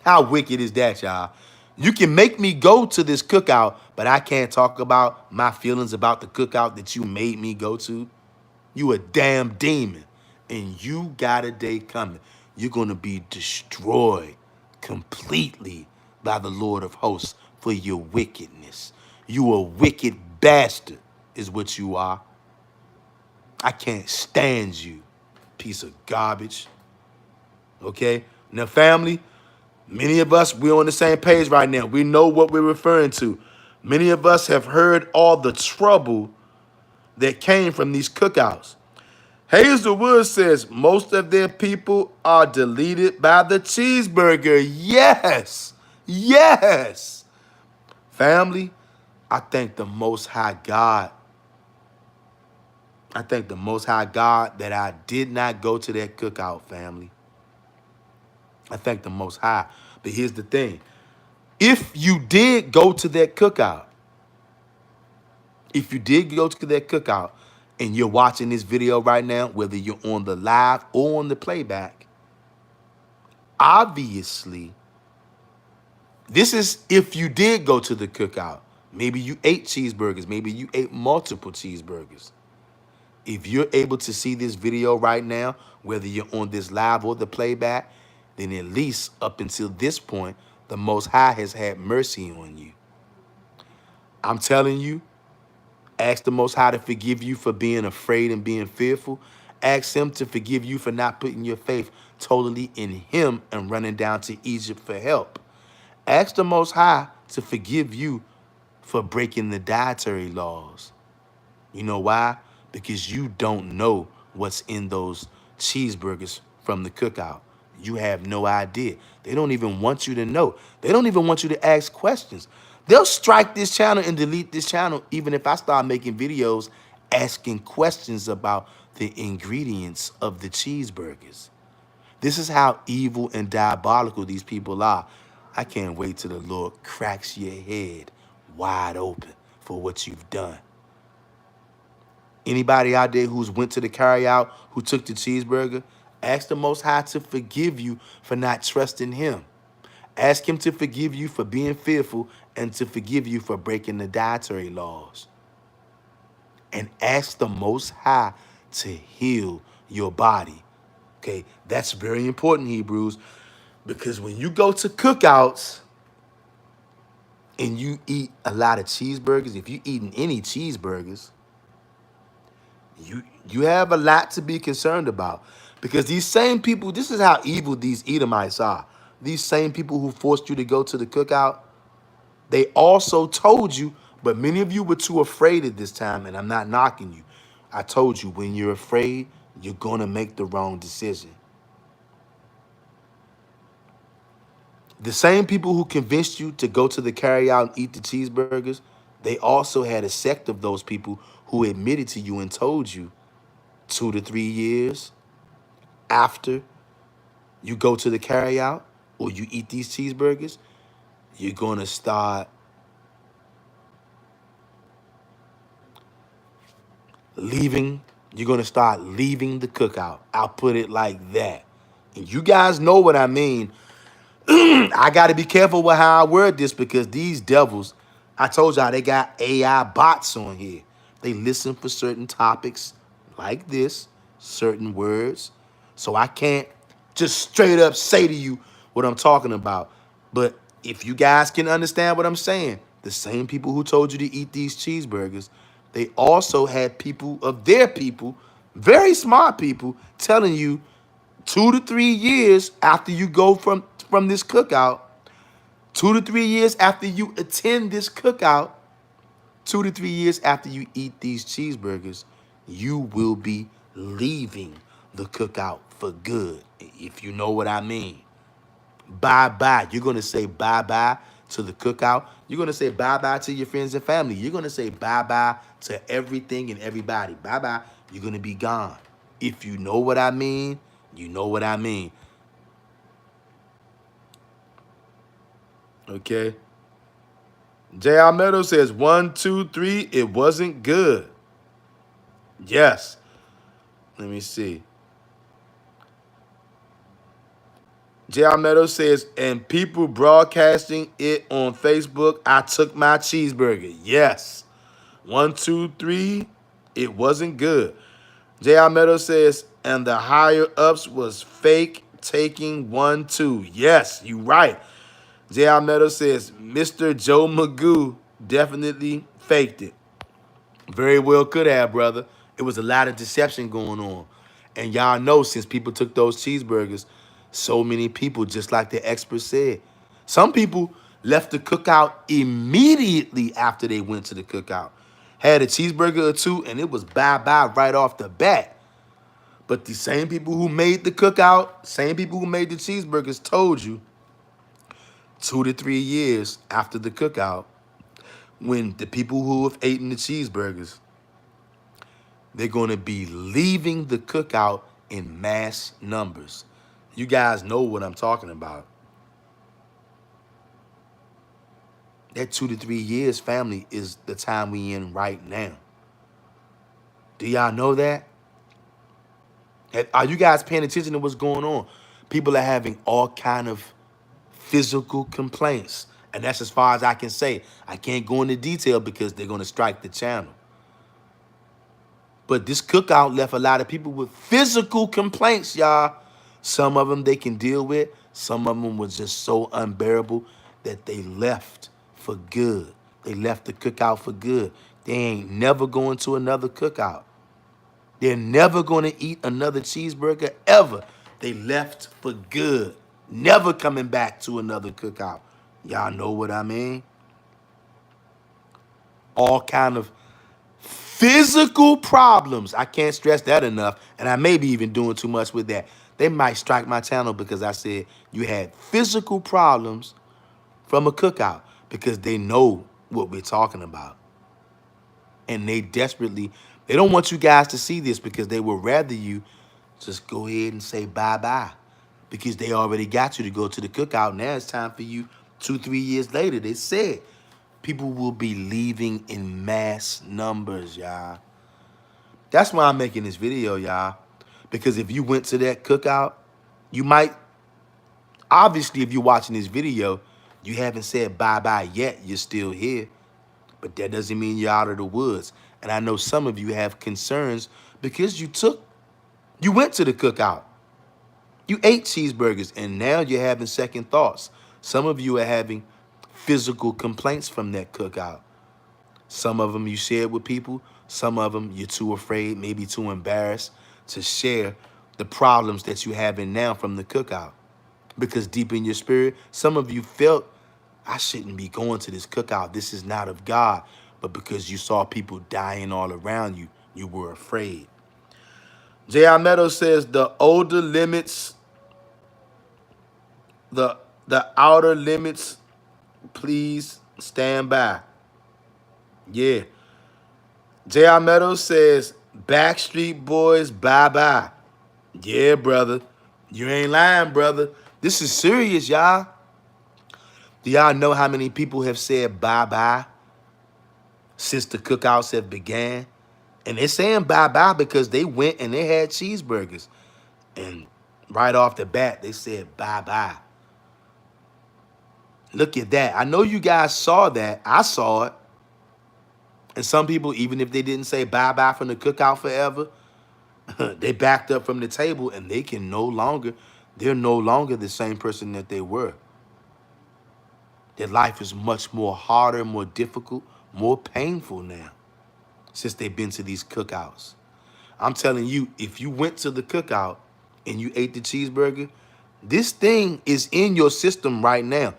How wicked is that, y'all? You can make me go to this cookout, but I can't talk about my feelings about the cookout that you made me go to. You a damn demon. And you got a day coming. You're going to be destroyed completely by the Lord of hosts for your wickedness. You a wicked bastard is what you are. I can't stand you, piece of garbage. Okay? Now, family, many of us, we're on the same page right now. We know what we're referring to. Many of us have heard all the trouble that came from these cookouts. Hazelwood says most of their people are deleted by the cheeseburger. Yes. Yes. Family, I thank the Most High God. I thank the Most High God that I did not go to that cookout, family. I thank the Most High. But here's the thing. If you did go to that cookout, if you did go to that cookout and you're watching this video right now, whether you're on the live or on the playback, obviously, this is if you did go to the cookout. Maybe you ate cheeseburgers. Maybe you ate multiple cheeseburgers. If you're able to see this video right now, whether you're on this live or the playback, then at least up until this point, the Most High has had mercy on you. I'm telling you, ask the Most High to forgive you for being afraid and being fearful. Ask him to forgive you for not putting your faith totally in him and running down to Egypt for help. Ask the Most High to forgive you for breaking the dietary laws. You know why? Because you don't know what's in those cheeseburgers from the cookout. You have no idea. They don't even want you to know. They don't even want you to ask questions. They'll strike this channel and delete this channel even if I start making videos asking questions about the ingredients of the cheeseburgers. This is how evil and diabolical these people are. I can't wait till the Lord cracks your head wide open for what you've done. Anybody out there who's went to the carryout, who took the cheeseburger, ask the Most High to forgive you for not trusting him. Ask him to forgive you for being fearful and to forgive you for breaking the dietary laws. And ask the Most High to heal your body. Okay, that's very important, Hebrews, because when you go to cookouts and you eat a lot of cheeseburgers, if you're eating any cheeseburgers, you have a lot to be concerned about. Because these same people, this is how evil these Edomites are. These same people who forced you to go to the cookout, they also told you, but many of you were too afraid at this time, and I'm not knocking you. I told you, when you're afraid, you're going to make the wrong decision. The same people who convinced you to go to the carryout and eat the cheeseburgers, they also had a sect of those people who admitted to you and told you 2 to 3 years after you go to the carryout or you eat these cheeseburgers, you're going to start leaving. You're going to start leaving the cookout. I'll put it like that. And you guys know what I mean. I got to be careful with how I word this because these devils, I told y'all, they got AI bots on here. They listen for certain topics like this, certain words. So I can't just straight up say to you what I'm talking about. But if you guys can understand what I'm saying, the same people who told you to eat these cheeseburgers, they also had people of their people, very smart people, telling you 2 to 3 years after you go from this cookout, 2 to 3 years after you attend this cookout, 2 to 3 years after you eat these cheeseburgers, you will be leaving the cookout for good, if you know what I mean. Bye-bye. You're going to say bye-bye to the cookout. You're going to say bye-bye to your friends and family. You're going to say bye-bye to everything and everybody. Bye-bye. You're going to be gone. If you know what I mean, you know what I mean. Okay. J.R. Meadow says 1, 2, 3. It wasn't good. Yes. Let me see. J.R. Meadow says, and people broadcasting it on Facebook. I took my cheeseburger. Yes. 1, 2, 3. It wasn't good. J.R. Meadow says, and the higher ups was fake taking 1, 2. Yes, you right. J.R. Meadow says, Mr. Joe Magoo definitely faked it. Very well could have, brother. It was a lot of deception going on. And y'all know since people took those cheeseburgers, so many people, just like the expert said, some people left the cookout immediately after they went to the cookout. Had a cheeseburger or two, and it was bye-bye right off the bat. But the same people who made the cookout, same people who made the cheeseburgers told you 2 to 3 years after the cookout, when the people who have eaten the cheeseburgers, they're going to be leaving the cookout in mass numbers. You guys know what I'm talking about. That 2 to 3 years, family, is the time we in right now. Do y'all know that? Are you guys paying attention to what's going on? People are having all kind of physical complaints. And that's as far as I can say. I can't go into detail because they're going to strike the channel. But this cookout left a lot of people with physical complaints, y'all. Some of them they can deal with. Some of them was just so unbearable that they left for good. They left the cookout for good. They ain't never going to another cookout. They're never going to eat another cheeseburger ever. They left for good. Never coming back to another cookout. Y'all know what I mean? All kind of physical problems. I can't stress that enough. And I may be even doing too much with that. They might strike my channel because I said you had physical problems from a cookout because they know what we're talking about. And they desperately, they don't want you guys to see this because they would rather you just go ahead and say bye-bye because they already got you to go to the cookout. Now it's time for you 2, 3 years later. They said people will be leaving in mass numbers, y'all. That's why I'm making this video, y'all. Because if you went to that cookout, you might, obviously if you're watching this video, you haven't said bye-bye yet. You're still here. But that doesn't mean you're out of the woods. And I know some of you have concerns because you went to the cookout. You ate cheeseburgers and now you're having second thoughts. Some of you are having physical complaints from that cookout. Some of them you shared with people. Some of them you're too afraid, maybe too embarrassed to share the problems that you're having now from the cookout. Because deep in your spirit, some of you felt, I shouldn't be going to this cookout. This is not of God. But because you saw people dying all around you, you were afraid. J.R. Meadows says the older limits, the outer limits, please stand by. Yeah. J.R. Meadows says, Backstreet Boys, bye-bye. Yeah, brother. You ain't lying, brother. This is serious, y'all. Do y'all know how many people have said bye-bye since the cookouts have began? And they're saying bye-bye because they went and they had cheeseburgers. And right off the bat, they said bye-bye. Look at that. I know you guys saw that. I saw it. And some people, even if they didn't say bye-bye from the cookout forever, they backed up from the table and they're no longer the same person that they were. Their life is much more harder, more difficult, more painful now since they've been to these cookouts. I'm telling you, if you went to the cookout and you ate the cheeseburger, this thing is in your system right now.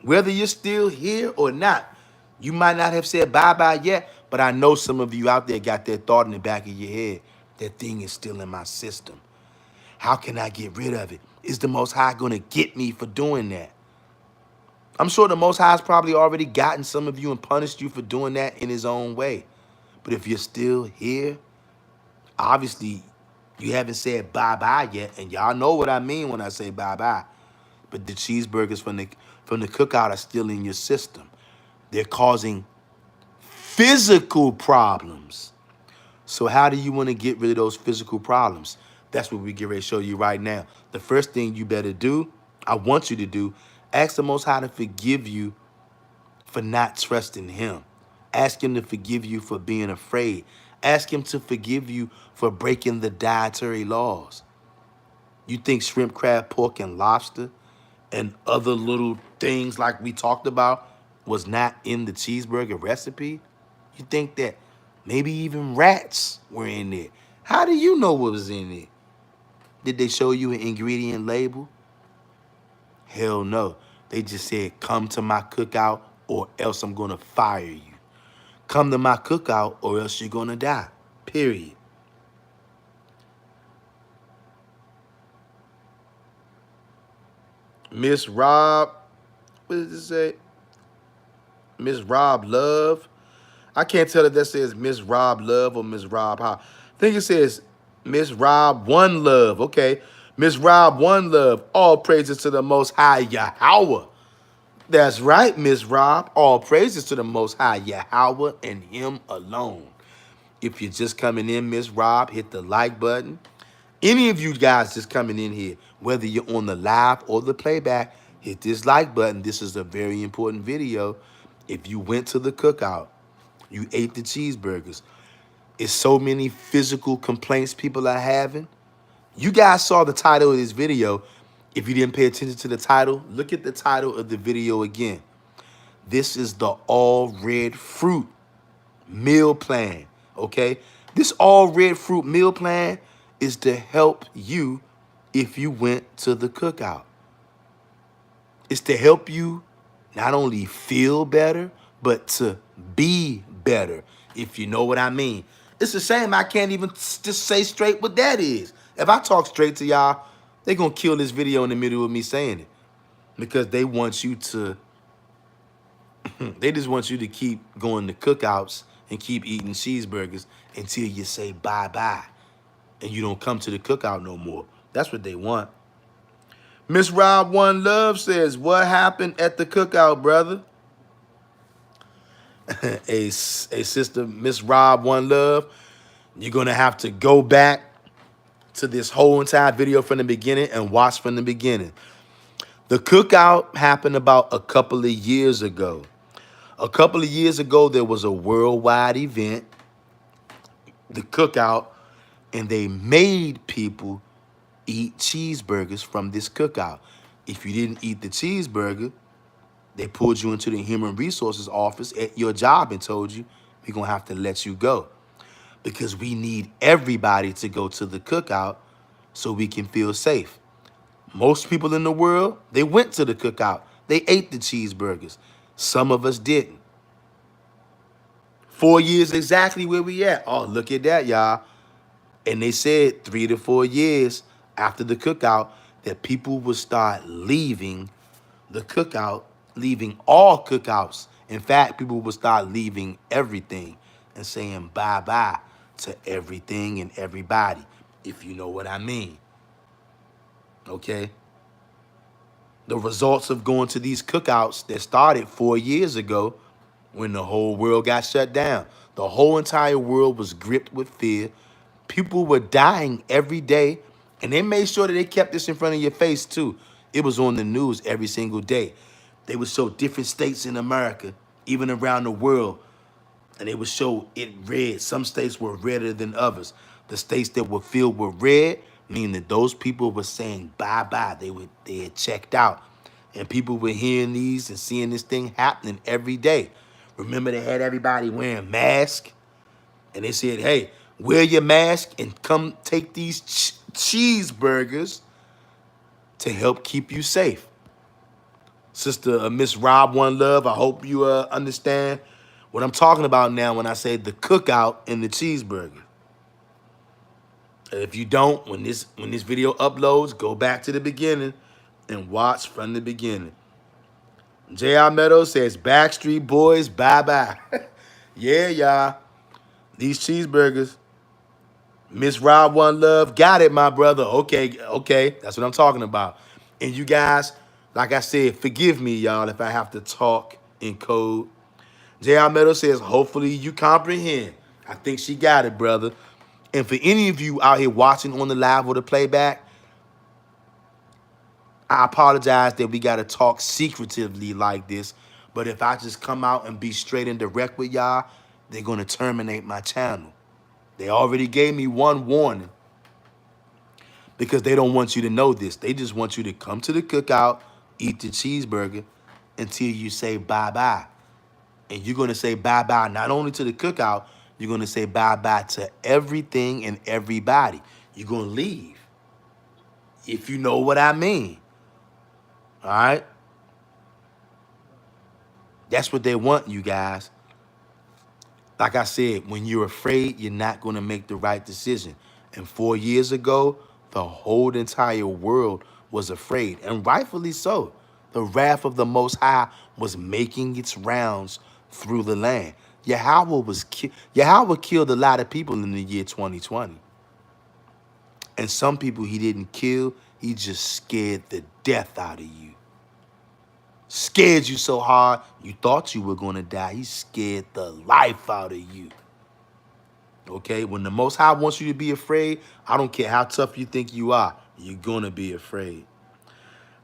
Whether you're still here or not, you might not have said bye-bye yet, but I know some of you out there got that thought in the back of your head. That thing is still in my system. How can I get rid of it? Is the Most High going to get me for doing that? I'm sure the Most High has probably already gotten some of you and punished you for doing that in his own way. But if you're still here, obviously you haven't said bye-bye yet. And y'all know what I mean when I say bye-bye. But the cheeseburgers from the cookout are still in your system. They're causing physical problems. So how do you want to get rid of those physical problems? That's what we get ready to show you right now. The first thing you better do, I want you to do, ask the Most High to forgive you for not trusting him. Ask him to forgive you for being afraid. Ask him to forgive you for breaking the dietary laws. You think shrimp, crab, pork, and lobster and other little things like we talked about was not in the cheeseburger recipe? You think that maybe even rats were in there? How do you know what was in it? Did they show you an ingredient label? Hell no. They just said, come to my cookout or else I'm gonna fire you. Come to my cookout or else you're gonna die. Period. Miss Rob, what does it say? Miss Rob Love. I can't tell if that says Miss Rob Love or Miss Rob How. I think it says Miss Rob One Love. Okay. Miss Rob One Love. All praises to the Most High Yahweh. That's right, Miss Rob. All praises to the Most High Yahweh and him alone. If you're just coming in, Miss Rob, hit the like button. Any of you guys just coming in here, whether you're on the live or the playback, hit this like button. This is a very important video. If you went to the cookout, you ate the cheeseburgers, it's so many physical complaints people are having. You guys saw the title of this video. If you didn't pay attention to the title, look at the title of the video again. This is the all red fruit meal plan, okay? This all red fruit meal plan is to help you if you went to the cookout. It's to help you not only feel better, but to be better, if you know what I mean. It's a shame I can't even just say straight what that is. If I talk straight to y'all, they're going to kill this video in the middle of me saying it because they want you to, they just want you to keep going to cookouts and keep eating cheeseburgers until you say bye-bye and you don't come to the cookout no more. That's what they want. Miss Rob One Love says, what happened at the cookout, brother? a sister, Miss Rob One Love, you're going to have to go back to this whole entire video from the beginning and watch from the beginning. The cookout happened about a couple of years ago. A couple of years ago, there was a worldwide event, the cookout, and they made people eat cheeseburgers from this cookout. If you didn't eat the cheeseburger, they pulled you into the human resources office at your job and told you, we're going to have to let you go because we need everybody to go to the cookout so we can feel safe. Most people in the world, they went to the cookout. They ate the cheeseburgers. Some of us didn't. 4 years exactly where we at. Oh, look at that, y'all. And they said 3 to 4 years after the cookout that people would start leaving the cookout, leaving all cookouts. In fact, people would start leaving everything and saying bye-bye to everything and everybody, if you know what I mean. Okay? The results of going to these cookouts that started 4 years ago when the whole world got shut down. The whole entire world was gripped with fear. People were dying every day, and they made sure that they kept this in front of your face too. It was on the news every single day. They would show different states in America, even around the world, and they would show it red. Some states were redder than others. The states that were filled with red, meaning that those people were saying bye-bye. They had checked out. And people were hearing these and seeing this thing happening every day. Remember, they had everybody wearing masks, and they said, hey, wear your mask and come take these cheeseburgers to help keep you safe. Sister Miss Rob One Love, I hope you understand what I'm talking about now when I say the cookout and the cheeseburger. If you don't, when this video uploads, go back to the beginning and watch from the beginning. J.R. Meadows says, Backstreet Boys, bye-bye. Yeah, y'all. These cheeseburgers. Miss Rob One Love, got it, my brother. Okay, okay. That's what I'm talking about. And you guys, like I said, forgive me, y'all, if I have to talk in code. J.R. Meadows says, hopefully you comprehend. I think she got it, brother. And for any of you out here watching on the live or the playback, I apologize that we got to talk secretively like this. But if I just come out and be straight and direct with y'all, they're going to terminate my channel. They already gave me one warning because they don't want you to know this. They just want you to come to the cookout, eat the cheeseburger until you say bye-bye. And you're going to say bye-bye not only to the cookout, you're going to say bye-bye to everything and everybody. You're going to leave, if you know what I mean. All right? That's what they want, you guys. Like I said, when you're afraid, you're not going to make the right decision. And 4 years ago, the whole entire world was afraid, and rightfully so. The wrath of the Most High was making its rounds through the land. Yahweh killed a lot of people in the year 2020. And some people he didn't kill, he just scared the death out of you. Scared you so hard, you thought you were going to die. He scared the life out of you. Okay? When the Most High wants you to be afraid, I don't care how tough you think you are, you're going to be afraid.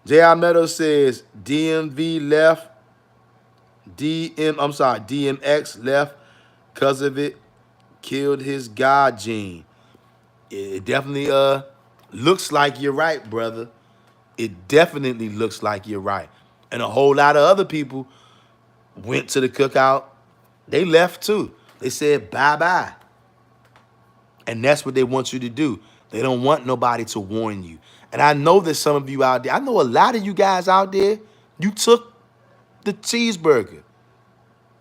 J.R. Meadows says, DMX left because of it, killed his God gene. It definitely looks like you're right, brother. It definitely looks like you're right. And a whole lot of other people went to the cookout. They left too. They said bye-bye. And that's what they want you to do. They don't want nobody to warn you. And I know that some of you out there, I know a lot of you guys out there, you took the cheeseburger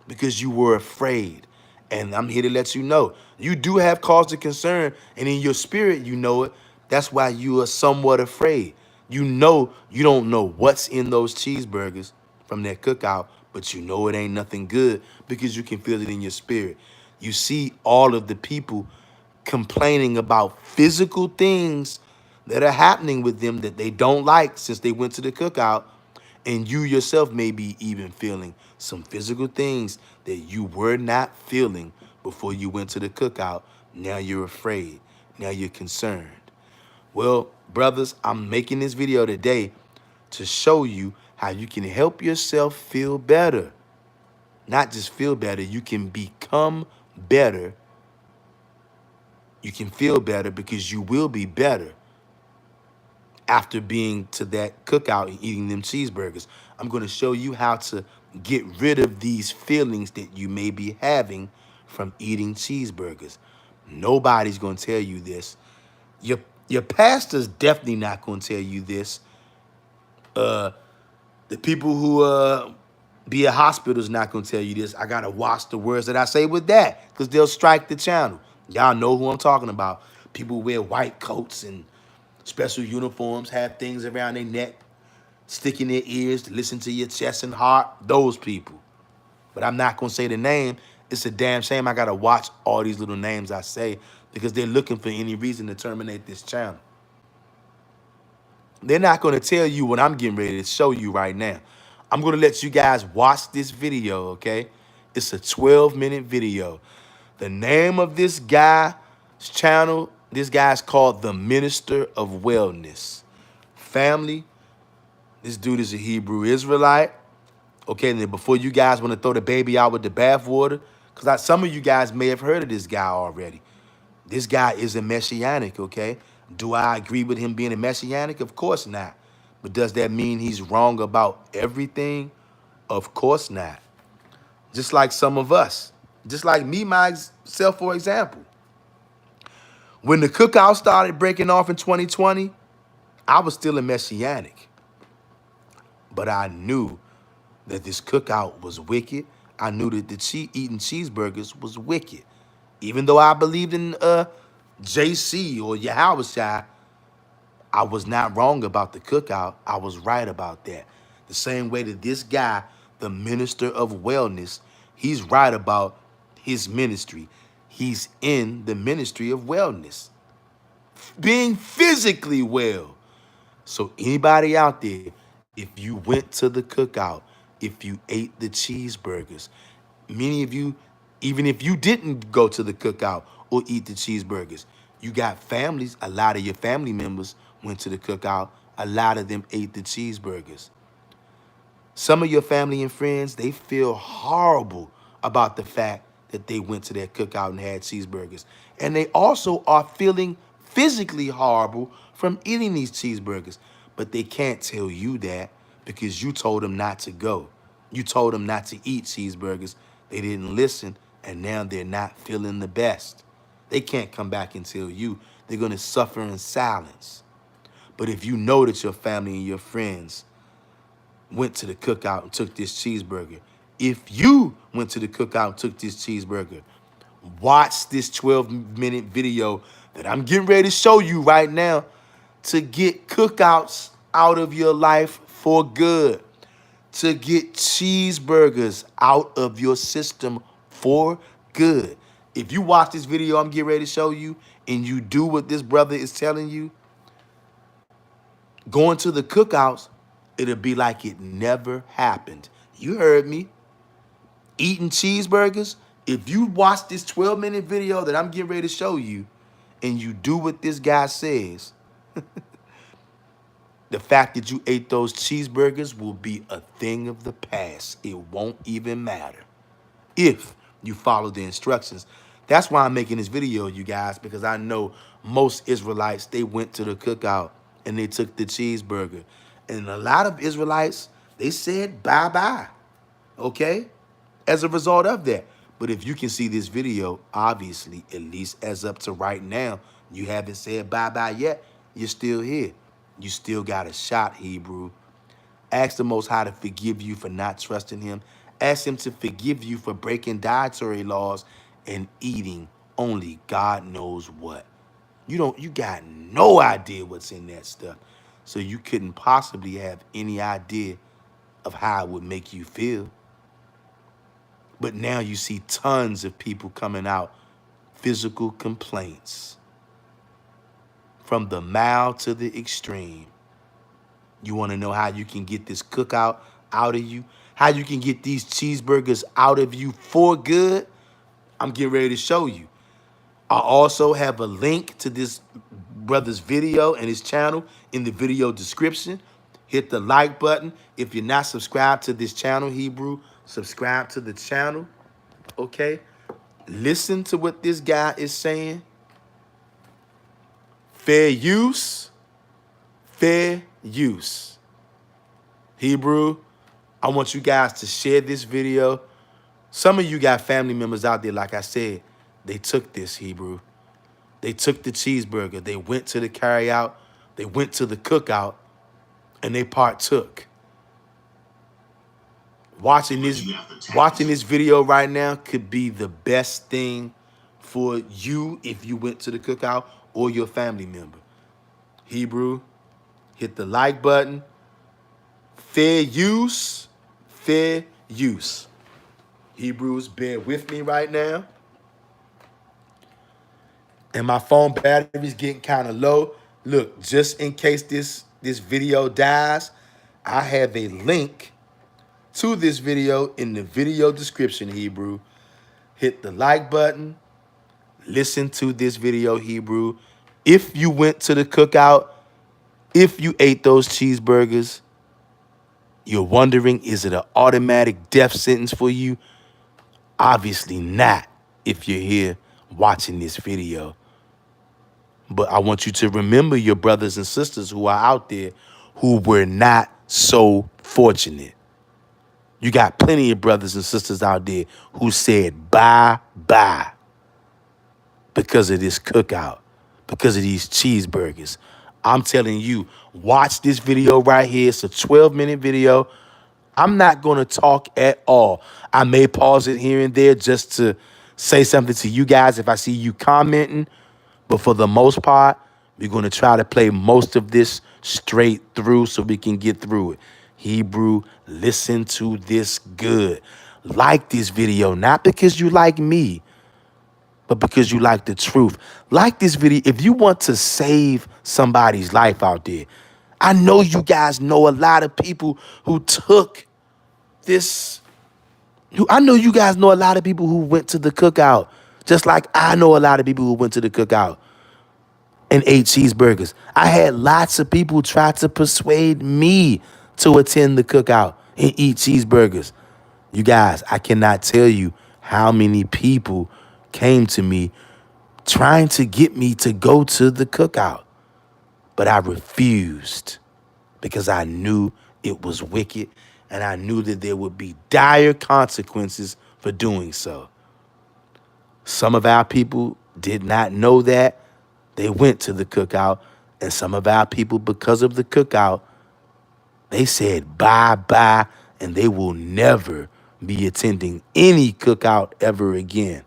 because you were afraid. And I'm here to let you know, you do have cause to concern, and in your spirit, you know it. That's why you are somewhat afraid. You know you don't know what's in those cheeseburgers from that cookout, but you know it ain't nothing good because you can feel it in your spirit. You see all of the people complaining about physical things that are happening with them that they don't like since they went to the cookout. And you yourself may be even feeling some physical things that you were not feeling before you went to the cookout. Now you're afraid. Now you're concerned. Well, brothers, I'm making this video today to show you how you can help yourself feel better. Not just feel better, you can become better. You can feel better because you will be better after being to that cookout and eating them cheeseburgers. I'm going to show you how to get rid of these feelings that you may be having from eating cheeseburgers. Nobody's going to tell you this. Your pastor's definitely not going to tell you this. The people who be at hospitals not going to tell you this. I got to watch the words that I say with that because they'll strike the channel. Y'all know who I'm talking about. People wear white coats and special uniforms, have things around their neck, stick in their ears to listen to your chest and heart. Those people. But I'm not going to say the name. It's a damn shame I got to watch all these little names I say because they're looking for any reason to terminate this channel. They're not going to tell you what I'm getting ready to show you right now. I'm going to let you guys watch this video, okay? It's a 12-minute video. The name of this guy's channel, this guy's called The Minister of Wellness. Family, this dude is a Hebrew Israelite. Okay, and then before you guys want to throw the baby out with the bathwater, because some of you guys may have heard of this guy already. This guy is a messianic, okay? Do I agree with him being a messianic? Of course not. But does that mean he's wrong about everything? Of course not. Just like some of us. Just like me, myself, for example. When the cookout started breaking off in 2020, I was still a messianic. But I knew that this cookout was wicked. I knew that eating cheeseburgers was wicked. Even though I believed in JC or Yahweh, I was not wrong about the cookout. I was right about that. The same way that this guy, the minister of wellness, he's right about his ministry. He's in the ministry of wellness, being physically well. So anybody out there, if you went to the cookout, if you ate the cheeseburgers, many of you, even if you didn't go to the cookout or eat the cheeseburgers, you got families, a lot of your family members went to the cookout, a lot of them ate the cheeseburgers. Some of your family and friends, they feel horrible about the fact that they went to that cookout and had cheeseburgers. And they also are feeling physically horrible from eating these cheeseburgers. But they can't tell you that because you told them not to go. You told them not to eat cheeseburgers. They didn't listen, and now they're not feeling the best. They can't come back and tell you. They're going to suffer in silence. But if you know that your family and your friends went to the cookout and took this cheeseburger, if you went to the cookout and took this cheeseburger, watch this 12-minute video that I'm getting ready to show you right now to get cookouts out of your life for good, to get cheeseburgers out of your system for good. If you watch this video I'm getting ready to show you and you do what this brother is telling you, going to the cookouts, it'll be like it never happened. You heard me. Eating cheeseburgers. If you watch this 12-minute video that I'm getting ready to show you and you do what this guy says, the fact that you ate those cheeseburgers will be a thing of the past. It won't even matter if you follow the instructions. That's why I'm making this video, you guys, because I know most Israelites, they went to the cookout and they took the cheeseburger. And a lot of Israelites, they said bye-bye, okay, as a result of that. But if you can see this video, obviously, at least as up to right now, you haven't said bye-bye yet. You're still here. You still got a shot, Hebrew. Ask the Most High to forgive you for not trusting him. Ask him to forgive you for breaking dietary laws and eating only God knows what. You got no idea what's in that stuff. So you couldn't possibly have any idea of how it would make you feel. But now you see tons of people coming out, physical complaints, from the mild to the extreme. You want to know how you can get this cookout out of you? How you can get these cheeseburgers out of you for good? I'm getting ready to show you. I also have a link to this brother's video and his channel in the video description. Hit the like button. If you're not subscribed to this channel, Hebrew, subscribe to the channel, okay? Listen to what this guy is saying. Fair use, fair use. Hebrew, I want you guys to share this video. Some of you got family members out there, like I said, they took this, Hebrew. They took the cheeseburger. They went to the carryout. They went to the cookout, and they partook. Watching this video right now could be the best thing for you if you went to the cookout or your family member. Hebrew, hit the like button. Fair use, fair use. Hebrews, bear with me right now. And my phone battery's getting kind of low. Look, just in case this video dies, I have a link to this video in the video description, Hebrew. Hit the like button. Listen to this video, Hebrew. If you went to the cookout, if you ate those cheeseburgers, you're wondering, is it an automatic death sentence for you? Obviously not if you're here watching this video. But I want you to remember your brothers and sisters who are out there who were not so fortunate. You got plenty of brothers and sisters out there who said bye-bye because of this cookout, because of these cheeseburgers. I'm telling you, watch this video right here. It's a 12-minute video. I'm not going to talk at all. I may pause it here and there just to say something to you guys if I see you commenting. But for the most part, we're going to try to play most of this straight through so we can get through it. Hebrew, listen to this good. Like this video, not because you like me, but because you like the truth. Like this video if you want to save somebody's life out there. I know you guys know a lot of people who took this. I know you guys know a lot of people who went to the cookout, just like I know a lot of people who went to the cookout and ate cheeseburgers. I had lots of people try to persuade me to attend the cookout and eat cheeseburgers. You guys, I cannot tell you how many people came to me trying to get me to go to the cookout, but I refused because I knew it was wicked and I knew that there would be dire consequences for doing so. Some of our people did not know that. They went to the cookout, and some of our people, because of the cookout, they said bye-bye, and they will never be attending any cookout ever again.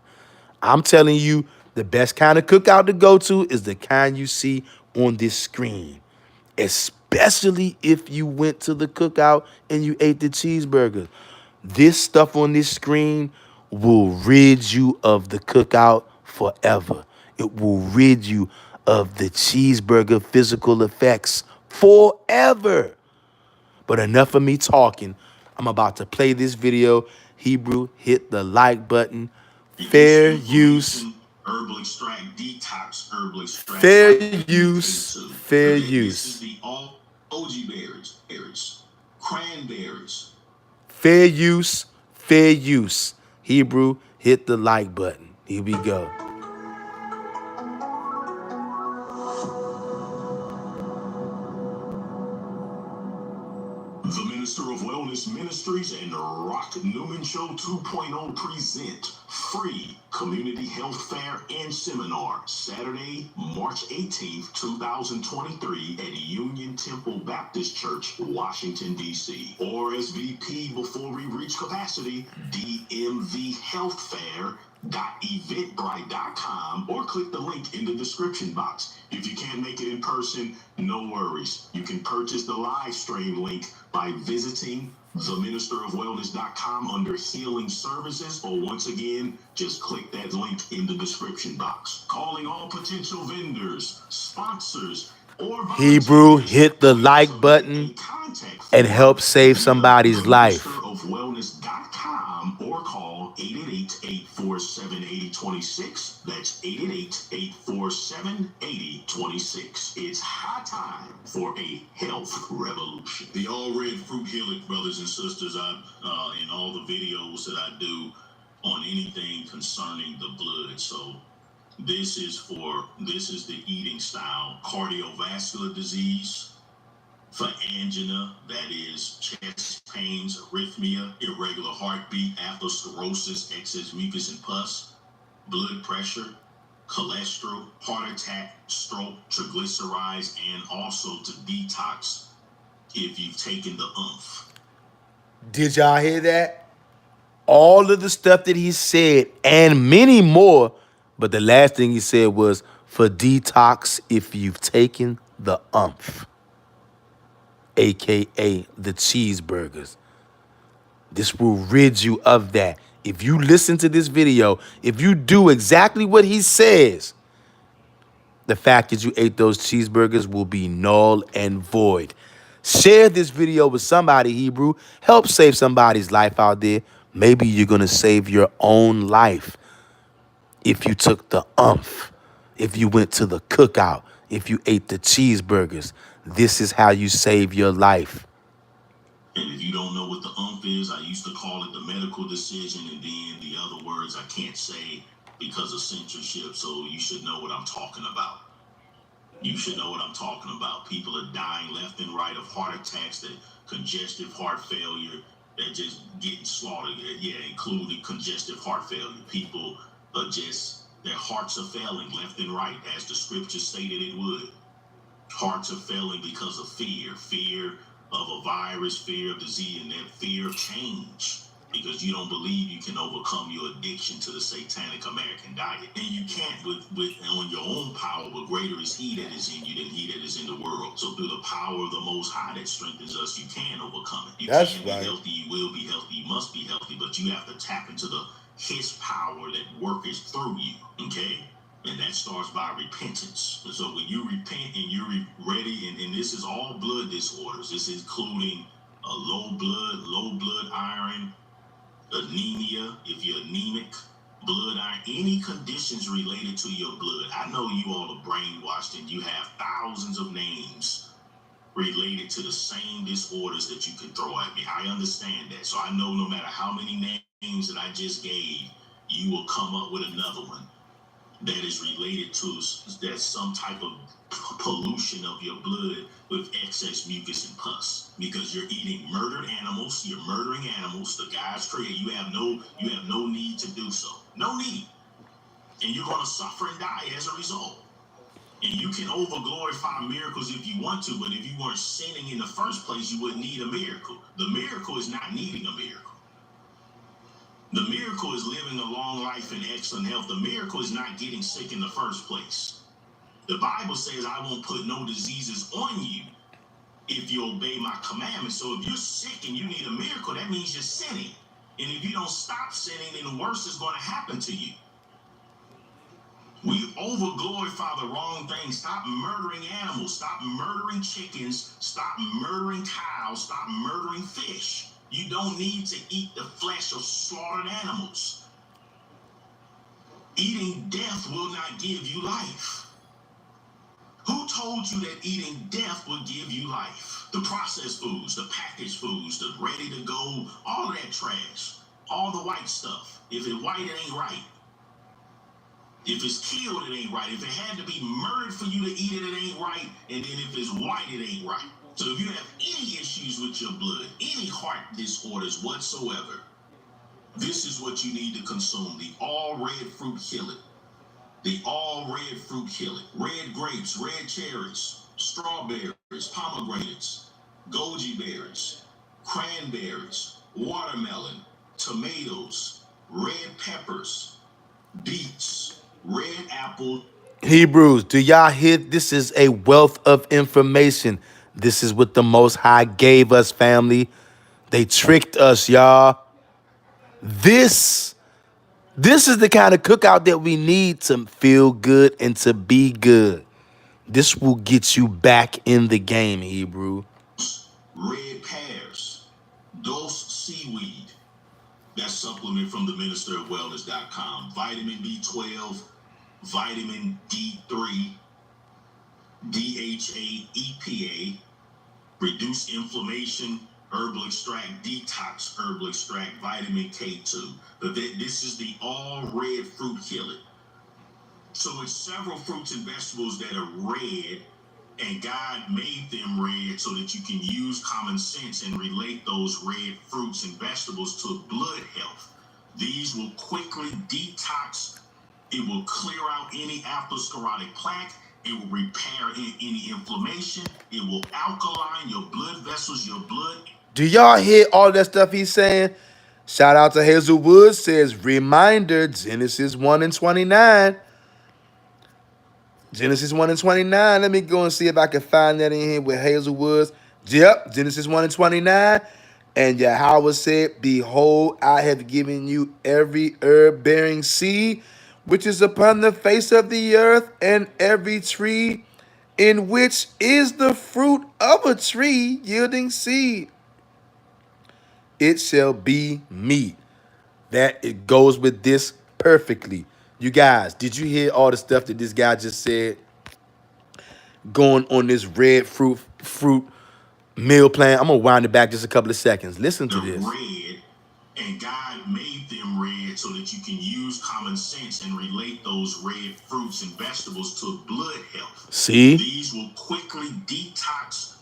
I'm telling you, the best kind of cookout to go to is the kind you see on this screen, especially if you went to the cookout and you ate the cheeseburger. This stuff on this screen will rid you of the cookout forever. It will rid you of the cheeseburger physical effects forever. But enough of me talking. I'm about to play this video. Hebrew, hit the like button. Fair use. Herbal extract, detox herbal extract. Fair use. Fair use. This is the all OG berries, cranberries. Fair use. Fair use. Hebrew, hit the like button. Here we go. The Minister of Wellness Ministries and Rock Newman Show 2.0 present free community health fair and seminar Saturday, March 18th, 2023 at Union Temple Baptist Church, Washington, D.C. RSVP before we reach capacity, dmvhealthfair.eventbrite.com or click the link in the description box. If you can't make it in person, no worries. You can purchase the live stream link by visiting theministerofwellness.com under healing services, or once again, just click that link in the description box. Calling all potential vendors, sponsors, or Hebrew, hit the like button and help save somebody's life. Theministerofwellness.com or call 888-847-8026. That's 888-847-8026. It's high time for a health revolution. The All Red Fruit Healing, brothers and sisters, in all the videos that I do on anything concerning the blood. So this is the eating style. Cardiovascular disease, for angina, that is chest pains, arrhythmia, irregular heartbeat, atherosclerosis, excess mucus and pus, blood pressure, cholesterol, heart attack, stroke, triglycerides, and also to detox if you've taken the umph. Did y'all hear that? All of the stuff that he said and many more, but the last thing he said was for detox if you've taken the umph, aka the cheeseburgers. This will rid you of that. If you listen to this video, if you do exactly what he says, the fact that you ate those cheeseburgers will be null and void. Share this video with somebody, Hebrew. Help save somebody's life out there. Maybe you're going to save your own life if you took the umph, if you went to the cookout, if you ate the cheeseburgers. This is how you save your life. And if you don't know what the umph is, I used to call it the medical decision, and then the other words I can't say because of censorship, so you should know what I'm talking about. You should know what I'm talking about. People are dying left and right of heart attacks, that congestive heart failure, that just getting slaughtered. Yeah, including congestive heart failure. People are just, their hearts are failing left and right, as the scripture stated it would. Hearts are failing because of fear of a virus, fear of disease, and that fear of change. because you don't believe you can overcome your addiction to the satanic American diet. And you can't with on your own power, but greater is he that is in you than he that is in the world. So through the power of the Most High that strengthens us, you can overcome it. You That's can right. be healthy, you will be healthy, you must be healthy, but you have to tap into the his power that worketh through you. Okay? And that starts by repentance. And so when you repent and you're ready, and this is all blood disorders, this is including low blood iron, anemia, if you're anemic, blood iron, any conditions related to your blood. I know you all are brainwashed and you have thousands of names related to the same disorders that you can throw at me. I understand that. So I know no matter how many names that I just gave, you will come up with another one that is related to that some type of pollution of your blood with excess mucus and pus, because you're eating murdered animals. You're murdering animals. The God's created. You have no need to do so. No need. And you're going to suffer and die as a result. And you can over glorify miracles if you want to, but if you weren't sinning in the first place, you wouldn't need a miracle. The miracle is not needing a miracle. The miracle is living a long life in excellent health. The miracle is not getting sick in the first place. The Bible says, I won't put no diseases on you if you obey my commandments. So if you're sick and you need a miracle, that means you're sinning. And if you don't stop sinning, then the worst is going to happen to you. We over glorify the wrong things. Stop murdering animals. Stop murdering chickens. Stop murdering cows. Stop murdering fish. You don't need to eat the flesh of slaughtered animals. Eating death will not give you life. Who told you that eating death will give you life? The processed foods, the packaged foods, the ready to go, all that trash, all the white stuff. If it's white, it ain't right. If it's killed, it ain't right. If it had to be murdered for you to eat it, it ain't right. And then if it's white, it ain't right. So if you have any issues with your blood, any heart disorders whatsoever, this is what you need to consume. The all red fruit heal it. The all red fruit heal it. Red grapes, red cherries, strawberries, pomegranates, goji berries, cranberries, watermelon, tomatoes, red peppers, beets, red apple. Hebrews, do y'all hear? This is a wealth of information. This is what the Most High gave us, family. They tricked us, y'all. This This is the kind of cookout that we need to feel good and to be good. This will get you back in the game, Hebrew. Red pears, dose seaweed. That supplement from the Minister of Wellness.com. Vitamin B12, vitamin D3, DHA, EPA, reduce inflammation, herbal extract, detox herbal extract, vitamin K2. But this is the all red fruit healing. So it's several fruits and vegetables that are red, and God made them red so that you can use common sense and relate those red fruits and vegetables to blood health. These will quickly detox. It will clear out any atherosclerotic plaque. It will repair any inflammation. It will alkaline your blood vessels, your blood. Do y'all hear all that stuff he's saying? Shout out to Hazel Woods says, reminder, Genesis 1 and 29. Genesis 1 and 29. Let me go and see if I can find that in here with Hazel Woods. Yep, Genesis 1 and 29. And Yahweh said, behold, I have given you every herb bearing seed, which is upon the face of the earth, and every tree in which is the fruit of a tree yielding seed. It shall be meat. That it goes with this perfectly. You guys, did you hear all the stuff that this guy just said? Going on this red fruit meal plan. I'm gonna wind it back just a couple of seconds. Listen to this. Red, and God made them red so that you can use common sense and relate those red fruits and vegetables to blood health. See? These will quickly detox.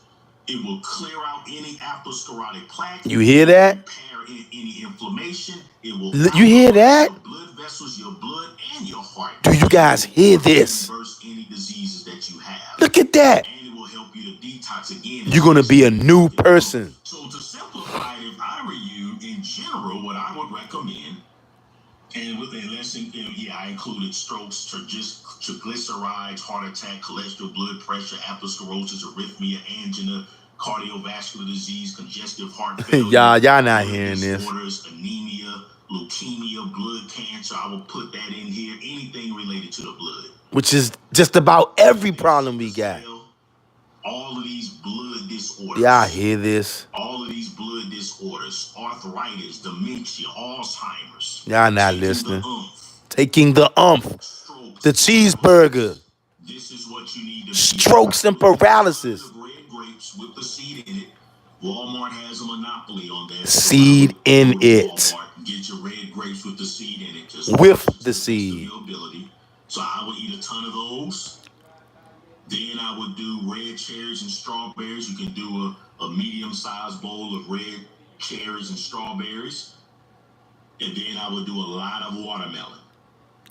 It will clear out any atherosclerotic plaque. You hear that? Repair any inflammation. It will You hear that? your blood vessels, your blood, and your heart. Do you guys hear this? Reverse any diseases that you have. Look at that. And it will help you to detox again. You're gonna be a new person. So to simplify it, if I were you, in general, what I And within lesson, yeah, I included strokes, triglycerides, heart attack, cholesterol, blood pressure, atherosclerosis, arrhythmia, angina, cardiovascular disease, congestive heart failure, Y'all not blood hearing this. disorders, anemia, leukemia, blood cancer. I will put that in here. Anything related to the blood. Which is just about every Everything, problem sickle we got. cell, all of these blood Y'all disorders. hear this? All of these blood disorders, arthritis, dementia, Alzheimer's, Y'all not taking the listening. umph, Taking the the strokes, cheeseburger, paralysis. This is what you need to be on. strokes and With a ton paralysis. of red grapes with the seed in it. Walmart has a monopoly on that, so I Seed would in go to it. Walmart and get your red grapes with the seed in it, just With wash it to the the best of seed. your ability. So I would eat a ton of those. Then I would do red cherries and strawberries. You can do a medium-sized bowl of red cherries and strawberries. And then I would do a lot of watermelon.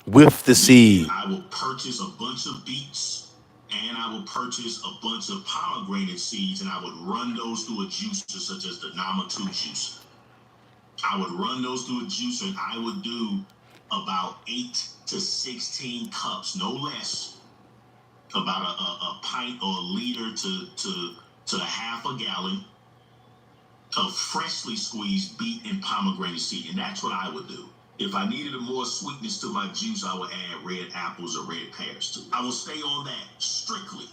With the Then seed. I will purchase a bunch of beets and I will purchase a bunch of pomegranate seeds and I would run those through a juicer such as the Nama 2 juice. I would run those through a juicer and I would do about 8 to 16 cups, no less, about a pint or a liter to a half a gallon of freshly squeezed beet and pomegranate seed. And that's what I would do. If I needed a more sweetness to my juice, I would add red apples or red pears to it. I will stay on that strictly.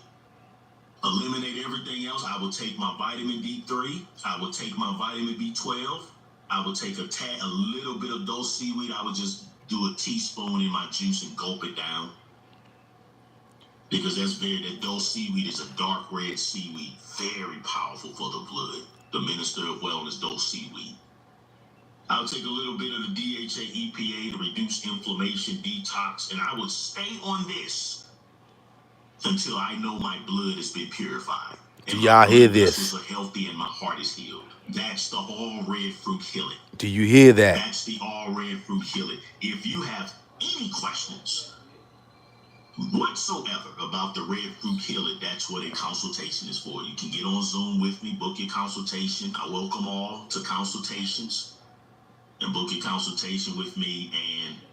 Eliminate everything else. I will take my vitamin D3. I will take my vitamin B12. I will take a little bit of dose seaweed. I would just do a teaspoon in my juice and gulp it down. Because that dose seaweed is a dark red seaweed, very powerful for the blood. The Minister of Wellness dose seaweed. I'll take a little bit of the DHA EPA to reduce inflammation, detox, and I would stay on this until I know my blood has been purified. Do And y'all my hear blood this? vessels are healthy and my heart is healed. That's the all red fruit healing. Do you hear that? That's the all red fruit healing. If you have any questions whatsoever about the red fruit healing, that's what a consultation is for. You can get on Zoom with me, book your consultation. I welcome all to consultations. And book your consultation with me,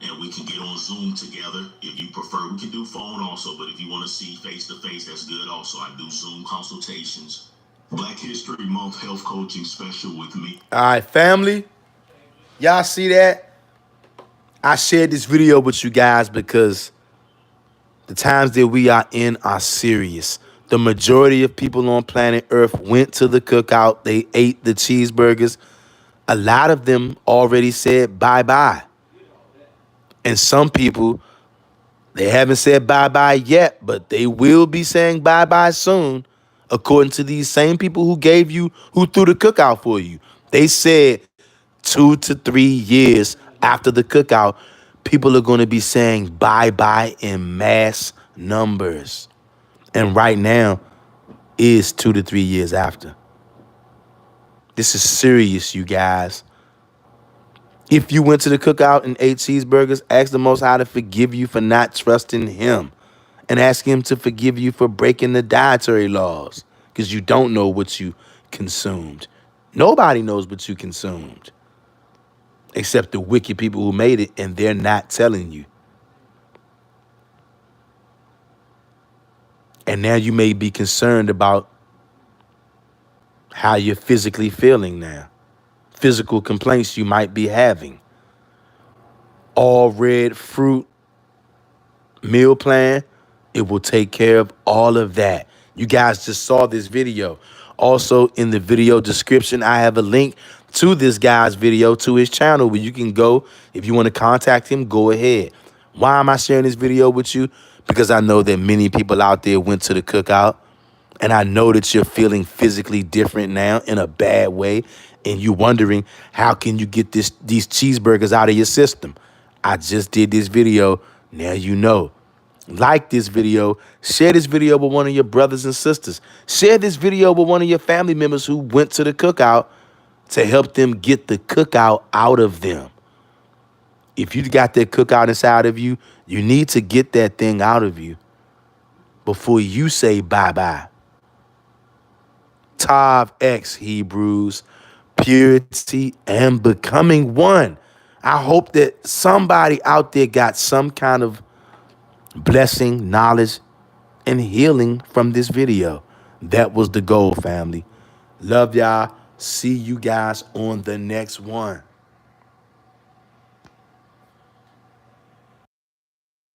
and we can get on Zoom together if you prefer. We can do phone also, but if you want to see face to face, that's good also. I do Zoom consultations. Black History Month health coaching special with me. All right, family. Y'all see that? I shared this video with you guys because the times that we are in are serious. The majority of people on planet Earth went to the cookout. They ate the cheeseburgers. A lot of them already said bye-bye. And some people, they haven't said bye-bye yet, but they will be saying bye-bye soon, according to these same people who threw the cookout for you. They said 2 to 3 years after the cookout, people are going to be saying bye-bye in mass numbers. And right now is 2 to 3 years after. This is serious, you guys. If you went to the cookout and ate cheeseburgers, ask the Most High to forgive you for not trusting him. And ask him to forgive you for breaking the dietary laws. Because you don't know what you consumed. Nobody knows what you consumed. Except the wicked people who made it, and they're not telling you. And now you may be concerned about how you're physically feeling now. Physical complaints you might be having. All red fruit meal plan, it will take care of all of that. You guys just saw this video. Also, in the video description, I have a link to this guy's video, to his channel, where you can go. If you want to contact him, go ahead. Why am I sharing this video with you? Because I know that many people out there went to the cookout, and I know that you're feeling physically different now in a bad way, and you're wondering, how can you get these cheeseburgers out of your system? I just did this video. Now you know. Like this video, share this video with one of your brothers and sisters. Share this video with one of your family members who went to the cookout to help them get the cookout out of them. If you got that cookout inside of you, you need to get that thing out of you before you say bye-bye. Tav X Hebrews, purity and becoming one. I hope that somebody out there got some kind of blessing, knowledge, and healing from this video. That was the goal, family. Love y'all. See you guys on the next one.